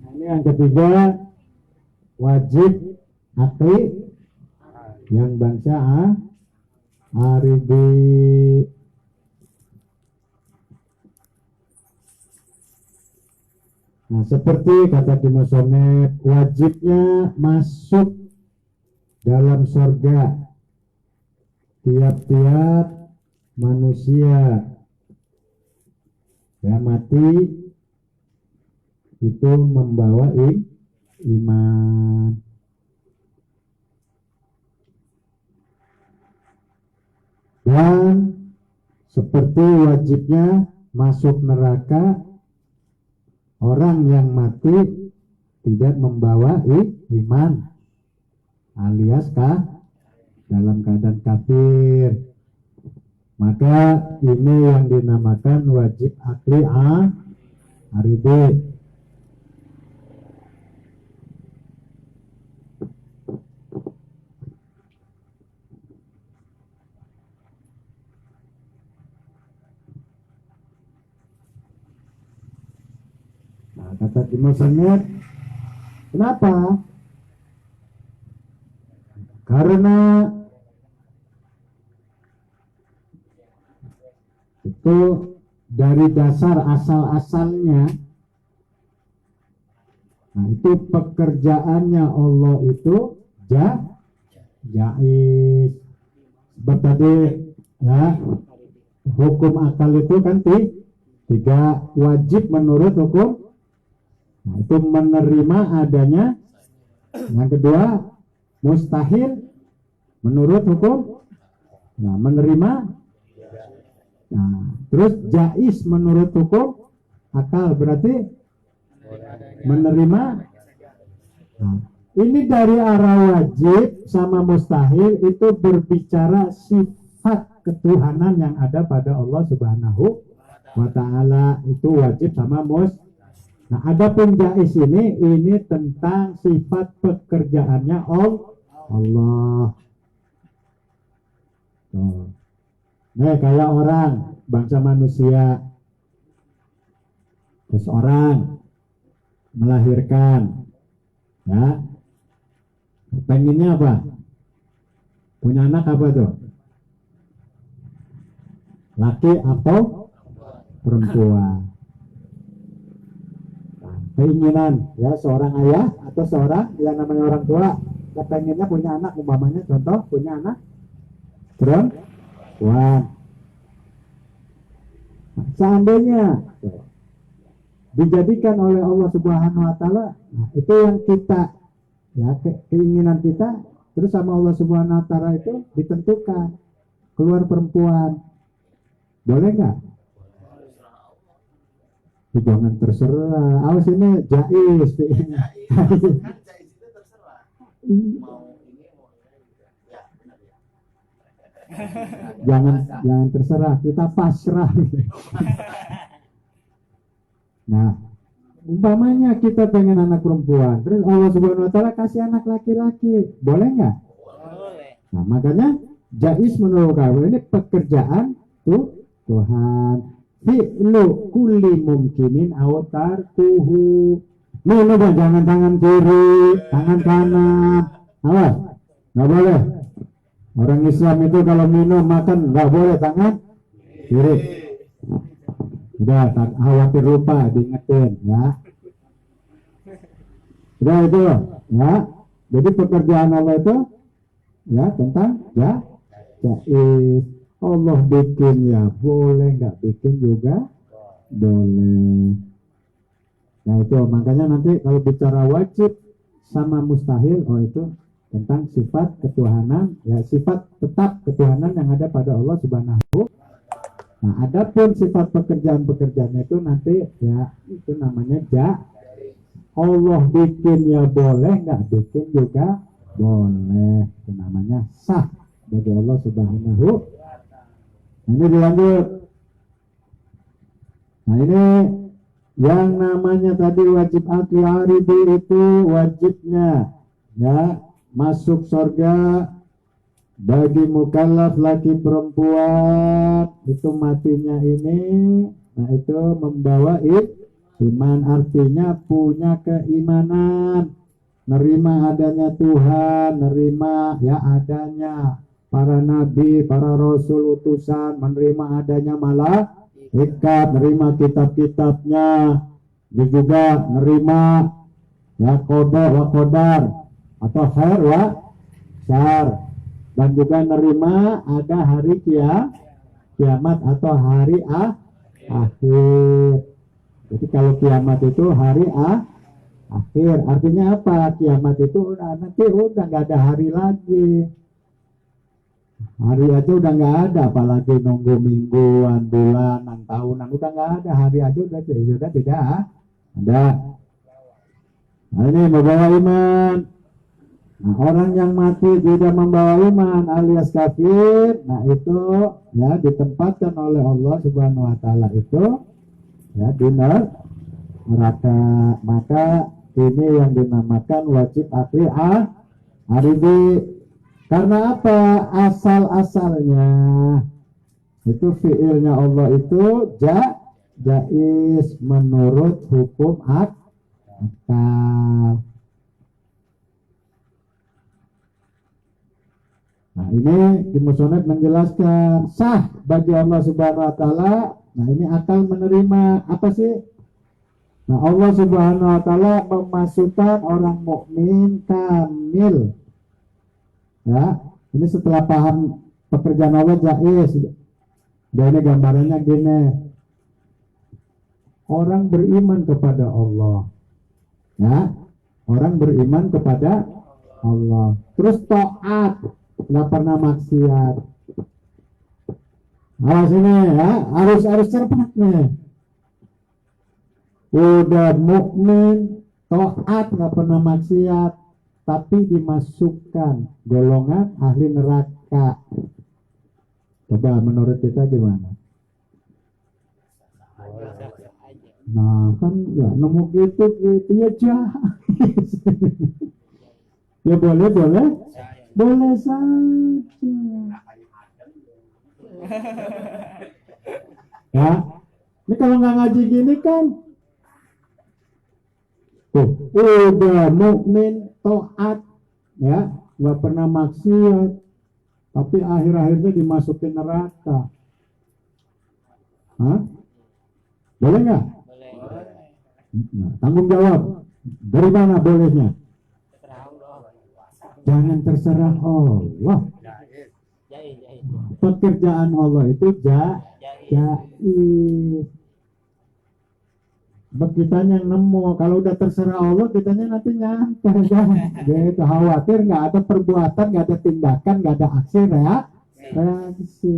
Nah, ini yang ketiga wajib akli yang bangsa aridi. Nah seperti kata di musonef, wajibnya masuk dalam surga tiap-tiap manusia ya mati itu membawa iman. dan seperti wajibnya masuk neraka orang yang mati tidak membawa iman alias dalam keadaan kafir. Maka ini yang dinamakan wajib akli aridi. Nah, kata Musannif, kenapa? Karena itu dari dasar asal-asalnya, nah itu pekerjaannya Allah itu jaiz. Sebab tadi ya, hukum akal itu kan tiga, wajib menurut hukum. Nah, itu menerima adanya. Yang kedua, mustahil menurut hukum. Nah, menerima. Nah, terus jaiz menurut hukum akal berarti menerima. Nah, ini dari arah wajib sama mustahil itu berbicara sifat ketuhanan yang ada pada Allah Subhanahu wa Ta'ala, itu wajib sama Nah, adapun jaiz ini tentang sifat pekerjaannya Allah. Tuh. Nih kayak orang bangsa manusia, terus orang melahirkan, ya, pengennya apa? Punya anak apa tuh? Laki atau perempuan? Nah, keinginan ya seorang ayah atau seorang yang namanya orang tua, kepengennya punya anak, umpamanya contoh punya anak perempuan. Seandainya dijadikan oleh Allah Subhanahu wa Ta'ala, nah, itu yang kita ya keinginan kita, terus sama Allah Subhanahu wa Ta'ala itu ditentukan keluar perempuan, boleh nggak? Jangan terserah, awas ini jaiz. Jangan terserah, kita pasrah. Nah, umpamanya kita pengen anak perempuan, terus Allah Subhanahu wa Ta'ala kasih anak laki-laki, boleh nggak? Boleh. Nah, makanya jaiz menurut kamu ini pekerjaan Tuhan. Fi'lu kulli mumkinin autar tuhu. Nih, jangan tangan kiri, tangan kanan. Awas, nggak boleh. Orang Islam itu kalau minum makan nggak boleh tangan kiri. Udah, khawatir lupa diingetin ya. Udah itu ya. Jadi pekerjaan Allah itu ya tentang jaiz. Allah bikin ya boleh, nggak bikin juga boleh. Nah itu makanya nanti kalau bicara wajib sama mustahil, oh itu tentang sifat ketuhanan, ya sifat tetap ketuhanan yang ada pada Allah Subhanahu. Nah, adapun sifat pekerjaan-pekerjaannya itu nanti ya itu namanya Allah bikin ya boleh, nggak bikin juga boleh. Itu namanya sah bagi Allah Subhanahu. Nah, ini dilanjut. Nah, ini yang namanya tadi wajib akli aridi itu wajibnya ya masuk surga bagi mukallaf laki perempuan itu matinya ini, nah itu membawa iman, artinya punya keimanan, nerima adanya Tuhan, nerima ya adanya para nabi, para rasul utusan, menerima adanya malaikat, nerima kitab-kitabnya, juga nerima ya qada wa qadar atau khair wa syar, dan juga nerima ada hari kiamat atau hari akhir. Jadi kalau kiamat itu hari akhir, artinya apa? Kiamat itu nanti udah nggak ada hari lagi. Hari aja udah nggak ada, apalagi nunggu mingguan, bulanan, tahunan, udah nggak ada. Hari aja udah tidak ada. Nah, ini membawa iman. Nah, orang yang mati tidak membawa iman alias kafir, nah itu ya ditempatkan oleh Allah Subhanahu wa taala itu ya di neraka. Maka ini yang dinamakan wajib akli aribi. Karena apa? Asal-asalnya itu fiilnya Allah itu jaiz menurut hukum akal. Nah ini di Musonad menjelaskan sah bagi Allah Subhanahu wa taala. Nah ini akal menerima apa sih? Nah Allah Subhanahu wa taala memasukkan orang mukmin kamil. Ya, ini setelah paham pekerjaan Allah jaiz. Dan ini gambarannya gini. Orang beriman kepada Allah. Ya, orang beriman kepada Allah. Terus taat, nggak pernah maksiat. Awas ini ya, harus cermat nih. Udah mukmin, taat, nggak pernah maksiat, tapi dimasukkan golongan ahli neraka. Coba menurut kita gimana? Nah kan ya nemu gitu ya jahat. Ya boleh saja. Ya, ini kalau nggak ngaji gini kan, tuh udah mukmin taat, ya nggak pernah maksiat, tapi akhir-akhirnya dimasukin neraka. Hah? Boleh nggak? Nah, tanggung jawab. Dari mana bolehnya? Jangan terserah Allah. Pekerjaan Allah itu jaiz. Kitanya yang nemu. Kalau udah terserah Allah, kitanya nanti nyantai. Gitu. Khawatir nggak ada perbuatan, nggak ada tindakan, nggak ada aksi reaksi.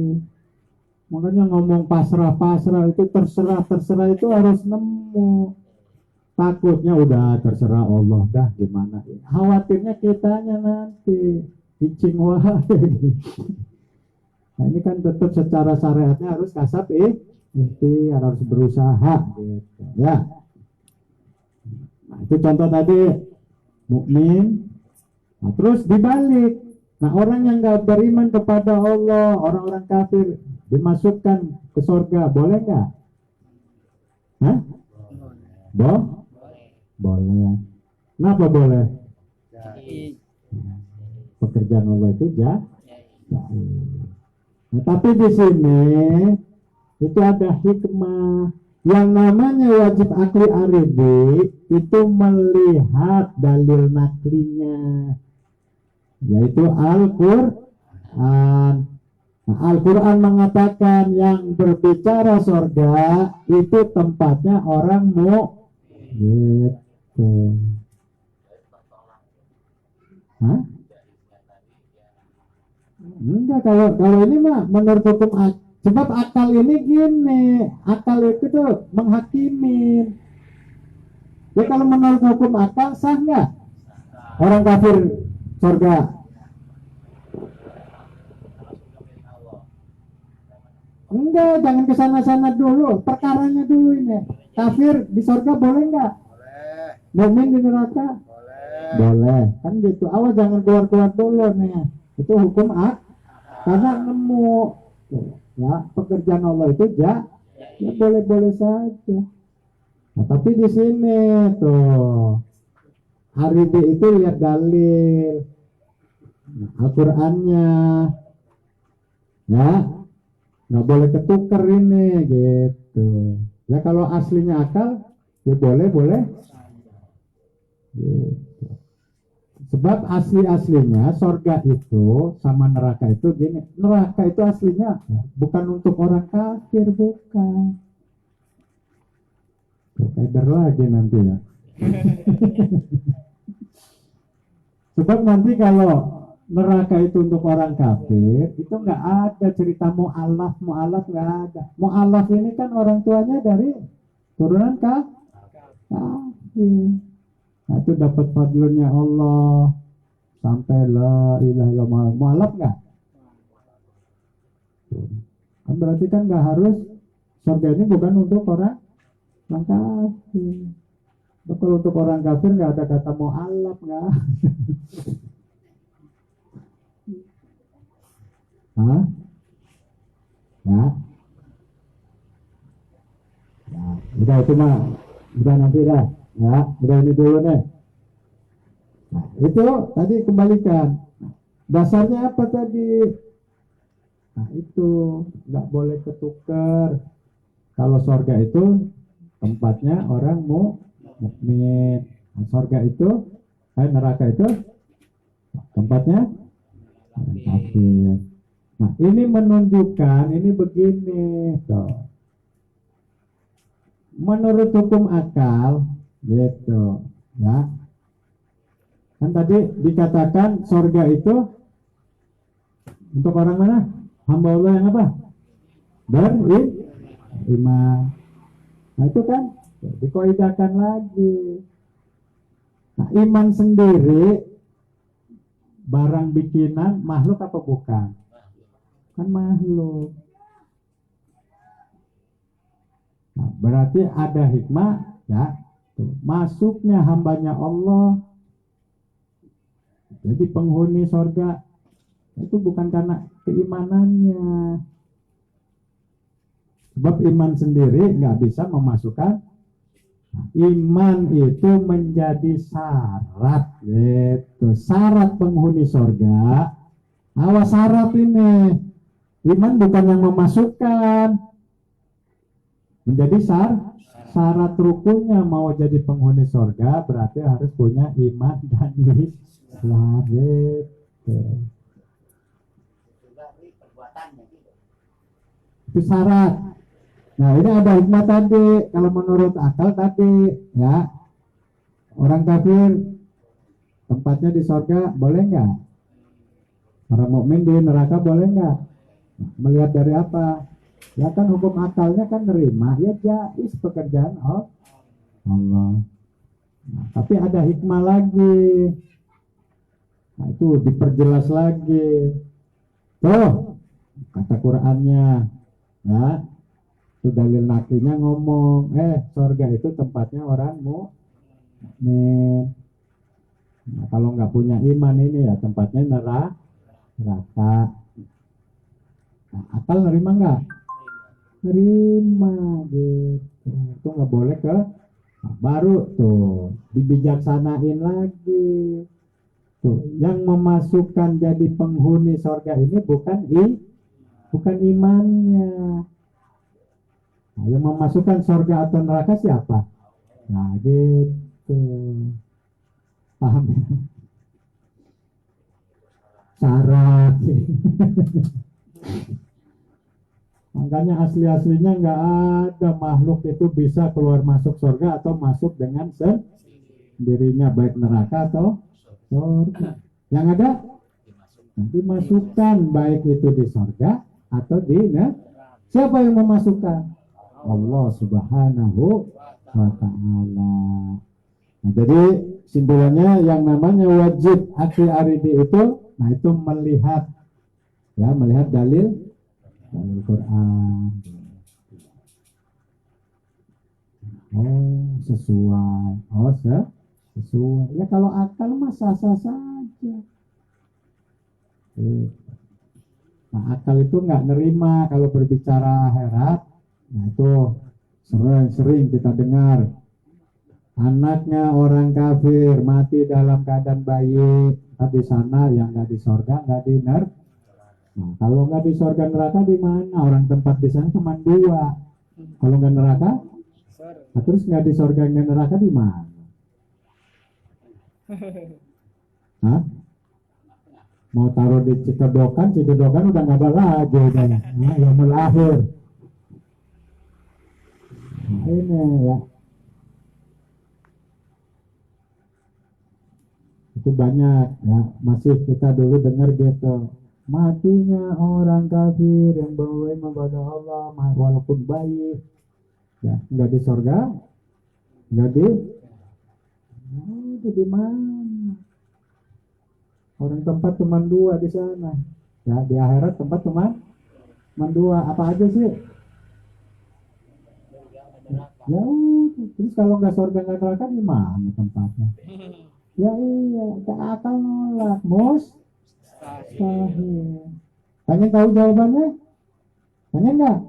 Makanya ngomong pasrah itu terserah itu harus nemu. Takutnya udah terserah Allah, dah gimana? Khawatirnya kitanya nanti cicing wah. Nah ini kan tetap secara syariatnya harus kasab harus berusaha gitu ya. Nah itu contoh tadi mukmin. Nah, terus dibalik. Nah orang yang nggak beriman kepada Allah, orang-orang kafir dimasukkan ke surga, boleh nggak? Hah? Boleh. Kenapa boleh? Pekerjaan Allah itu Nah, tapi di sini itu ada hikmah. Yang namanya wajib akli aribi itu melihat dalil naklinya, yaitu Al-Quran. Nah, Al-Quran mengatakan yang berbicara surga itu tempatnya orang gitu. Hah? Enggak, kalau ini mah menurut hukum sebab akal ini gini, akal itu tuh menghakimin. Ya kalau menurut hukum akal sah nggak orang kafir surga? Enggak, jangan kesana-sana dulu, perkaranya dulu ini. Kafir di surga boleh nggak? Boleh. Mukmin di neraka? Boleh. Kan gitu. Awas jangan keluar dulu nih. Itu hukum karena nemu ya pekerjaan Allah itu ya boleh saja. Nah, tapi di sini tuh hari itu lihat dalil Al-Qur'annya ya, nggak boleh ketukar ini gitu ya. Kalau aslinya akal ya boleh gitu. Sebab aslinya surga itu sama neraka itu gini, neraka itu aslinya bukan untuk orang kafir, bukan. Keder lagi nanti ya. Sebab nanti kalau neraka itu untuk orang kafir, itu nggak ada cerita mu'alaf nggak ada. Mu'alaf ini kan orang tuanya dari turunan kafir. Nah, itu dapat fadlunnya Allah sampai la ilaha illallah. Mu'alaf nggak? Kan berarti kan nggak harus surga ini bukan untuk orang kafir. Betul, untuk orang kafir nggak ada kata mu'alaf, nggak. Hah? Ya. Ya, udah itu mah, udah nanti dah. Ya, udah ini dulu nih. Nah, itu tadi kembalikan. Dasarnya apa tadi? Nah, itu nggak boleh ketukar. Kalau surga itu tempatnya orang mukmin. Nah, surga itu, neraka itu tempatnya orang kafir. Nah, ini menunjukkan, ini begini, tuh. Menurut hukum akal, gitu, ya. Kan tadi dikatakan surga itu untuk orang mana? Hamba Allah yang apa? Beriman. Nah, itu kan dikoidakan lagi. Nah, iman sendiri barang bikinan makhluk apa bukan? Kan makhluk. Nah, berarti ada hikmah, ya. Tuh, masuknya hambanya Allah jadi penghuni surga itu bukan karena keimanannya. Sebab iman sendiri nggak bisa memasukkan. Nah, iman itu menjadi syarat, gitu. Syarat penghuni surga. Awas syarat ini. Iman bukan yang memasukkan. Menjadi syarat rukunnya mau jadi penghuni surga berarti harus punya iman dan Islam, gitu. Itu syarat. Nah, ini ada hikmah tadi. Kalau menurut akal tadi, ya, orang kafir tempatnya di surga boleh nggak? Orang mukmin di neraka boleh nggak? Melihat dari apa? Ya kan hukum akalnya kan nerima, ya jais pekerjaan Allah. Nah, tapi ada hikmah lagi. Nah, itu diperjelas lagi. Tuh, kata Qur'annya, ya, itu dalil nakinya ngomong, surga itu tempatnya orang mukmin. Nah, kalau nggak punya iman ini ya tempatnya neraka. Nah, akal nerima nggak? Nerima, gitu. Itu nggak boleh ke. Nah, baru tuh dibijaksanain lagi. Tuh, yang memasukkan jadi penghuni surga ini bukan imannya. Nah, yang memasukkan surga atau neraka siapa? Nah, gitu. Paham ya? Syarat. Makanya asli-aslinya nggak ada makhluk itu bisa keluar masuk surga atau masuk dengan sendirinya, baik neraka atau surga. Yang ada dimasukkan baik itu di surga atau di neraka. Siapa yang memasukkan? Allah Subhanahu wa ta'ala. Nah, jadi simpulannya yang namanya wajib akli aridi itu, nah itu melihat, ya, melihat dalil Quran. Oh, sesuai. Sesuai. Ya kalau akal mah sah-sah saja. Nah, akal itu nggak nerima kalau berbicara akhirat. Nah, itu sering kita dengar. Anaknya orang kafir mati dalam keadaan bayi, tapi sana yang nggak di sorga, nggak di neraka. Nah, kalau nggak di sorga neraka di mana? Orang tempat di sana cuma 2. Kalau nggak neraka, nah, terus nggak di sorga nggak neraka di mana? Hah? Mau taruh di Cikedokan udah nggak ada lagi udah. Nah, yang melahir. Nah, ini ya. Itu banyak ya, masih kita dulu dengar gitu. Matinya orang kafir yang beriman kepada Allah walaupun baik, ya nggak di sorga, nggak di mana? Orang tempat cuma dua di sana, ya di akhirat tempat cuma dua, apa aja sih? Ya udah, terus kalau nggak sorga nggak neraka di mana tempatnya? Ya iya, tak akal nolak, mustahil. Pengen tahu jawabannya? Pengen nggak?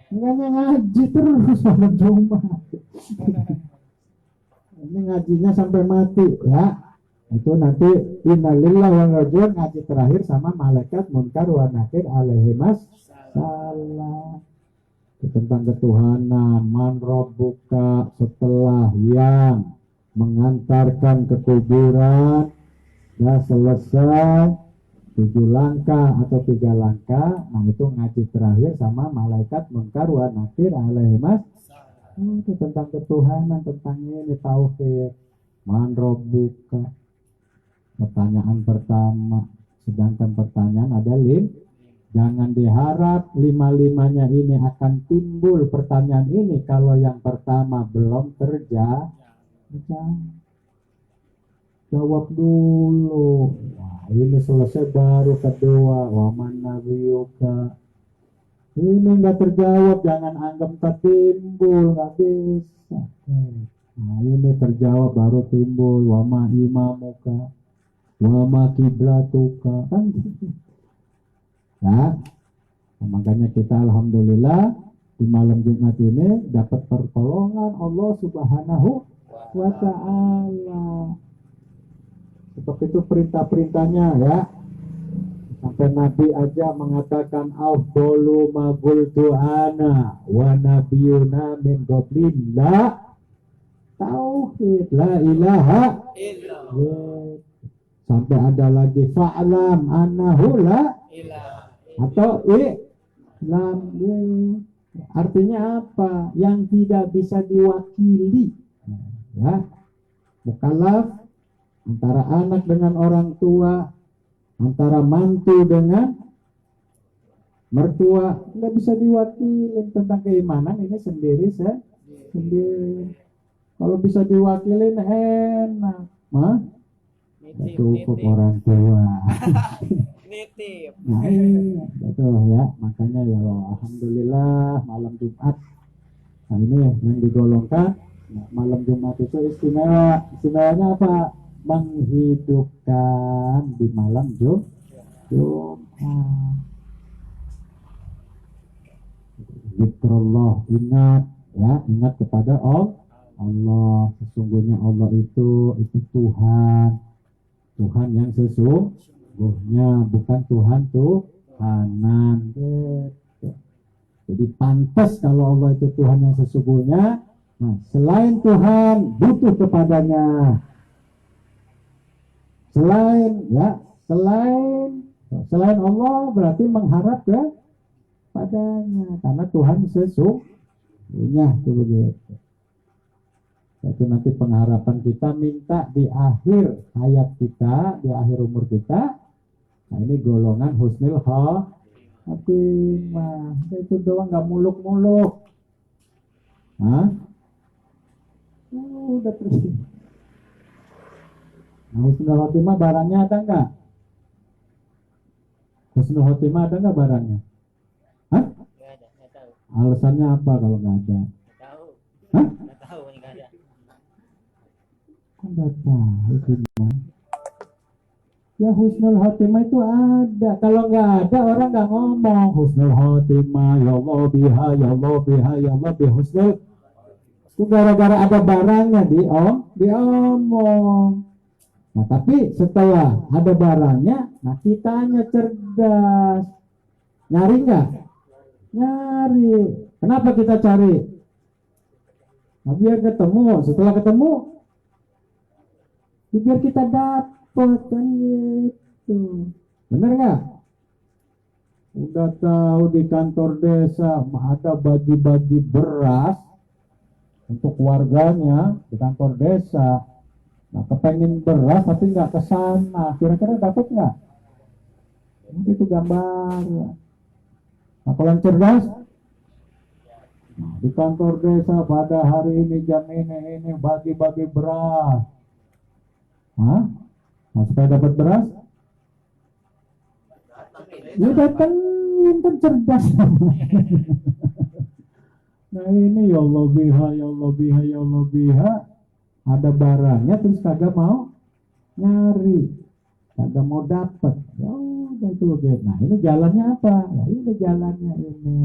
Enggaknya ngaji terus malam Jumat. Ini ngajinya sampai mati ya. Itu nanti innalillah wa rajul ngaji terakhir sama malaikat munkar wa nakir alaihimas salam. Tentang ketuhanan, man rabbuka, setelah yang mengantarkan ke kuburan ya selesai 7 langkah atau 3 langkah. Nah itu ngaji terakhir sama malaikat munkar wa nakir alaihimas. Itu tentang ketuhanan, tentang ini tauhid. Man rabbuka, pertanyaan pertama. Sedangkan pertanyaan ada 5. Jangan diharap 5-5-nya ini akan timbul pertanyaan ini kalau yang pertama belum terjawab. Jawab dulu. Wah, ini selesai baru kedua. Waman nabiyuka. Ini nggak terjawab, jangan anggap tertimbul, nggak bisa. Nah ini terjawab baru timbul. Wama imamuka, wama kiblatuka, kan? Ya, nah, makanya kita alhamdulillah di malam Jumat ini dapat pertolongan Allah Subhanahu wa Ta'ala. Seperti itu perintah-perintahnya ya. Sampai Nabi aja mengatakan afdalu ma qultu ana wa nabiyuna min qabli la tauhid la ilaha illallah. Sampai ada lagi fa'lam annahu la ilaha atau lam. Artinya apa? Yang tidak bisa diwakili ya. Mukallaf antara anak dengan orang tua, antara mantu dengan mertua, nggak bisa diwakili. Tentang keimanan ini sendiri sendiri. Kalau bisa diwakilin enak mah cukup orang tua. Nah, iya, betul ya. Makanya ya alhamdulillah malam Jumat. Nah ini yang digolongkan malam Jumat itu istimewa. Istimewanya apa? Menghidupkan di malam Jumat. Zikrullah, ingat ya, ingat kepada Allah. Sesungguhnya Allah itu Tuhan yang sesungguhnya, bukan Tuhan Tuhanan. Jadi pantas kalau Allah itu Tuhan yang sesungguhnya. Nah, selain Tuhan butuh kepadanya. Selain Allah berarti mengharap kepadanya, karena Tuhan sesungguhnya itu begitu. Itu nanti pengharapan kita minta di akhir hayat kita, di akhir umur kita. Nah ini golongan husnul khotimah. Itu doang, nggak muluk-muluk. Hah? Udah terus. Nah, husnul khotimah barangnya ada nggak? Husnul khotimah ada nggak barangnya? Hah? Nggak ada, nggak tahu. Alasannya apa kalau nggak ada? Nggak tahu. Hah? Nggak tahu, nggak ada. Nggak tahu gimana? Ya husnul khotimah itu ada. Kalau nggak ada orang nggak ngomong husnul khotimah. Ya Allah biha, ya Allah biha, ya Allah biha husnul. Itu gara-gara ada barangnya diomong. Nah tapi setelah ada barangnya, nah kitanya cerdas. Nyari nggak? Nyari. Kenapa kita cari? Nah biar ketemu. Setelah ketemu, biar kita dapat kan gitu. Bener nggak? Udah tahu di kantor desa ada bagi-bagi beras untuk warganya di kantor desa. Nah, kepengen beras tapi nggak ke sana, kira-kira dapat nggak? Itu gambar. Nah, kalau yang cerdas, nah, di kantor desa pada hari ini jam ini bagi-bagi beras. Hah? Nah, supaya dapat beras, ya datengin, kan cerdas. Nah ini ya Allah biha, ya Allah biha, ya Allah biha, ada barangnya terus kagak mau nyari, kagak mau dapat. Ya udah itu loh. Nah ini jalannya apa? Ya ini jalannya ini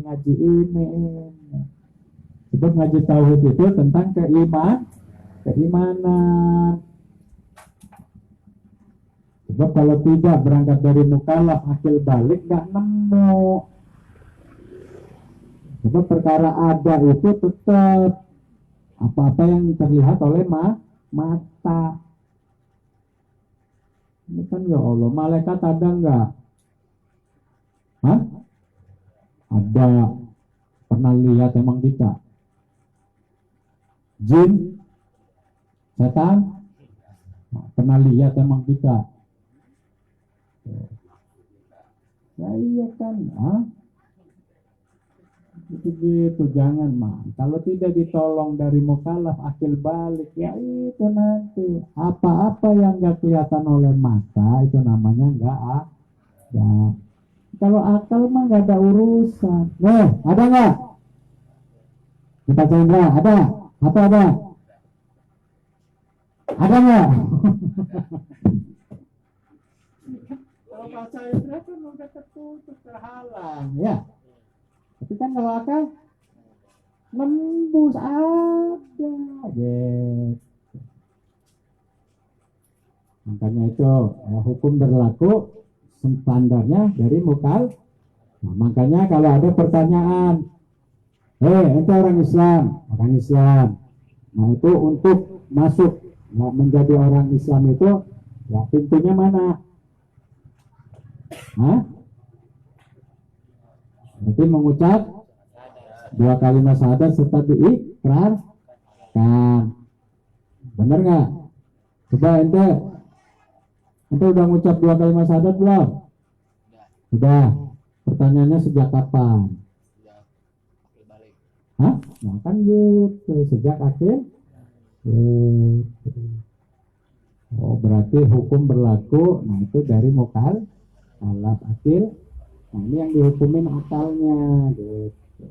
ngaji ini. Sebab ngaji tauhid itu tentang keimanan. Sebab kalau tidak berangkat dari mukallaf akil balik nggak nemu. Sebab perkara ada itu tetap apa-apa yang terlihat oleh mata. Ini kan ya Allah, malaikat ada nggak? Hah? Ada. Pernah lihat emang kita? Jin? Setan? Pernah lihat emang kita? Ya iya kan, ah? Gitu, jangan mah. Kalau tidak ditolong dari mukallaf akil balik, ya itu nanti apa-apa yang nggak kelihatan oleh mata itu namanya nggak ada. Kalau akal mah nggak ada urusan. Ada nggak? Kita Chandra, ada? Apa ada? Ada nggak? Kalau bahasa Indra kan udah tertutup, terhalang, ya. Tapi kan kalau akal nembus ada, gitu. Makanya itu hukum berlaku standarnya dari mukal. Nah, makanya kalau ada pertanyaan, ente orang Islam. Nah itu untuk masuk menjadi orang Islam itu, ya pintunya mana? Hah? Berarti mengucap 2 kalimat syahadat serta diikrarkan. Benar nggak? Coba ente udah mengucap 2 kalimat syahadat belum? Sudah. Pertanyaannya sejak kapan? Hah? Nah kan gitu, sejak akhir. Oh berarti hukum berlaku. Nah itu dari mukal alat akhir. Nah ini yang dihukumin akalnya, gitu.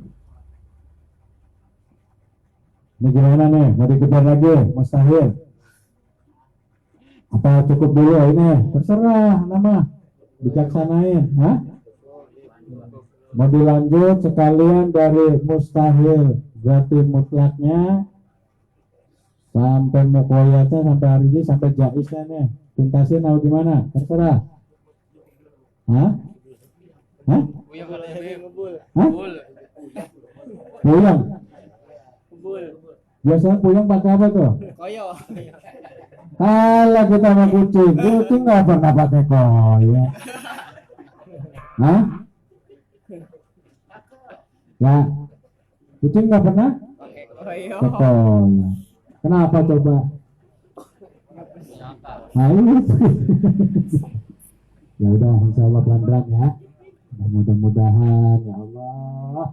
Ini gimana nih? Mau dikejar lagi? Mustahil? Apa cukup dulu ini? Terserah nama. Bijaksanain. Hah? Mau dilanjut sekalian dari mustahil berarti mutlaknya sampai mukoyatnya sampai hari ini sampai jaisnya nih. Tuntasin atau gimana? Terserah. Hah? Hah? Puyeng. Biasanya puyeng pakai apa tuh? Koyo. Kalau kita mau kucing nggak pernah pakai koyo. Hah? Ya, kucing nggak pernah pakai koyo. Kenapa coba? Nah ini. Ya udah, insya Allah pelan-pelan ya. Mudah-mudahan ya Allah,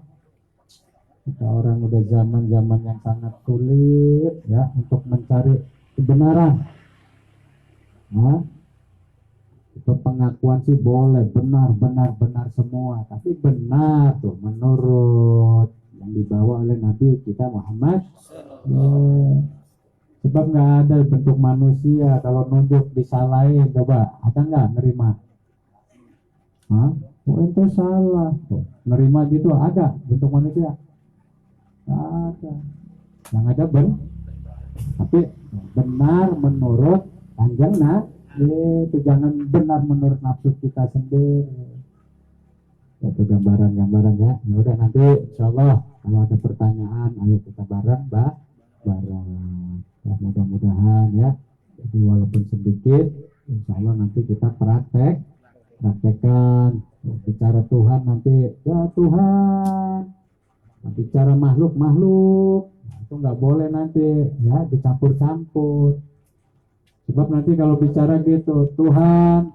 kita orang udah zaman yang sangat sulit ya untuk mencari kebenaran. Nah, itu pengakuan sih boleh benar semua, tapi benar tuh menurut yang dibawa oleh Nabi kita Muhammad. Sebab nggak ada bentuk manusia kalau nunjuk disalahin, coba ada nggak nerima? Hah? Oh itu salah, nerima gitu ada bentuk manusia? Ada. Yang ada tapi benar menurut panjang itu jangan benar menurut nafsu kita sendiri. Itu gambaran ya. Ya udah nanti insyaallah kalau ada pertanyaan ayo kita bareng. Ya, mudah-mudahan ya. Jadi walaupun sedikit insyaallah nanti kita praktekkan. Bicara Tuhan nanti ya Tuhan. Bicara makhluk itu nggak boleh nanti ya dicampur-campur. Sebab nanti kalau bicara gitu, Tuhan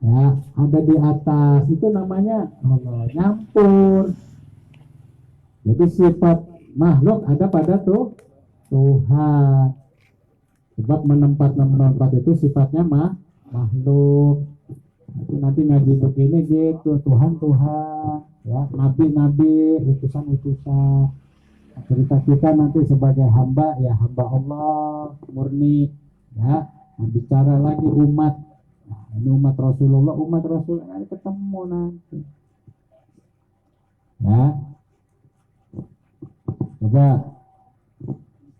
ya ada di atas, itu namanya Allah, nyampur. Jadi sifat makhluk ada pada Tuhan. Sebab menempat itu sifatnya makhluk. Itu nanti ngaji begini gitu, Tuhan ya, nabi utusan. Cerita kita nanti sebagai hamba ya, hamba Allah murni ya. Nah, bicara lagi umat. Nah, ini umat Rasulullah nanti ketemu nanti. Ya. Coba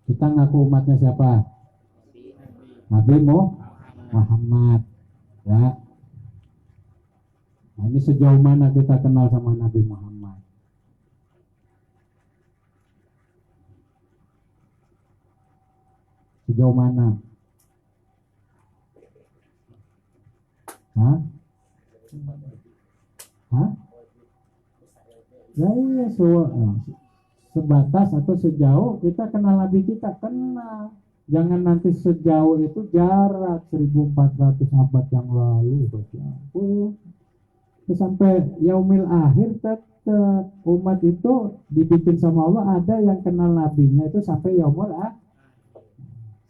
kita ngaku umatnya siapa? Nabi Muhammad. Ya. Nah, ini sejauh mana kita kenal sama Nabi Muhammad? Sejauh mana? Hah? Ya iya, sebatas atau sejauh kita kenal Nabi kita, kenal. Jangan nanti sejauh itu jarak 1400 abad yang lalu. Sampai yaumil akhir tetap umat itu dibikin sama Allah, ada yang kenal nabinya itu sampai yaumil akhir.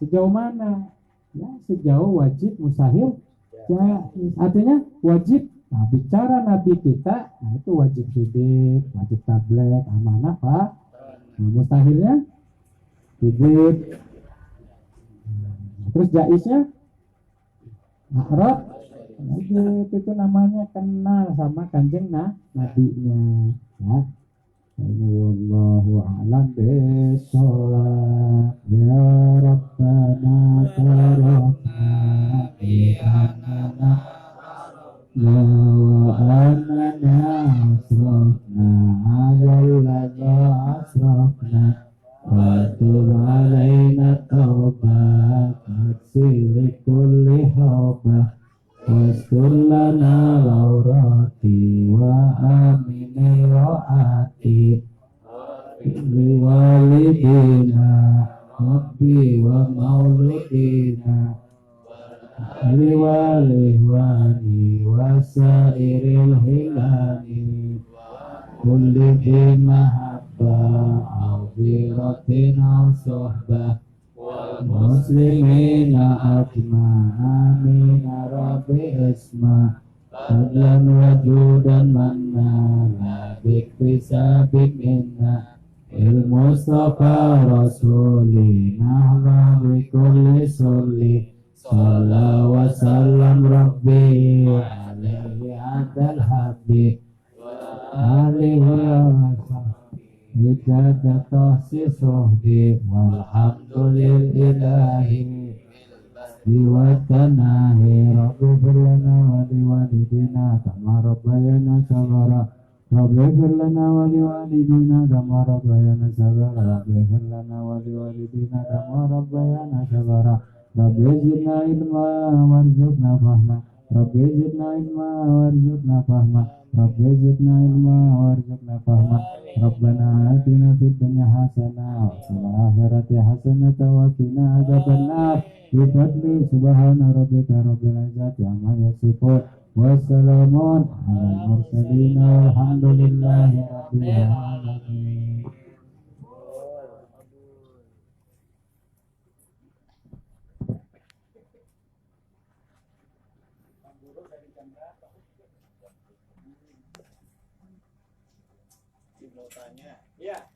Sejauh mana? Ya sejauh wajib mustahil. Ya, artinya wajib. Nah, bicara nabi kita, nah itu wajib sidik, wajib tabligh, amanah Pak. Nah, mustahilnya sidik. Terus jaiznya akrab. Itu namanya kenal sama kanjeng nabinya. Ya. Wallahu a'lam bishawab. Ya Rabbana tarafna bi annana wa annana asrafna awalladha asrafna wa tub alaina tawbah taksir kulli hawbah waskur lana laurati wa amini ro'ati liwalidina rabbi wa maulidina liwalihwani wa sairil hilani kulli bimahabba awfiratin awsohbah muslimina ajma'amina rabbi isma fadlan wajudan manna labik fisabik minna il-mustafa rasuli nahla bikulli sulli salla wa sallam rabbi alaihi adal habbi alihi wa Hidayat tahsis sohbi walhamdulillahi diwatanahi Rabbi firlana wali walidina kama rabbayana sabara Rabbi firlana wali walidina kama rabbayana sabara Rabbi firlana wali walidina kama rabbayana sabara Rabbi zidna ilma warzuqna fahma Rabbi zidna ilma warzuqna fahma Rabbi zidna ilma warzuqna fahma Rabbana atina fid dunya hasanah wa fil akhirati hasanah wa qina adzabannar bi fadli subhana rabbika rabbil izzati amma yasifun wa salamun alal mursalin walhamdulillahi rabbil alamin. Tanya, ya.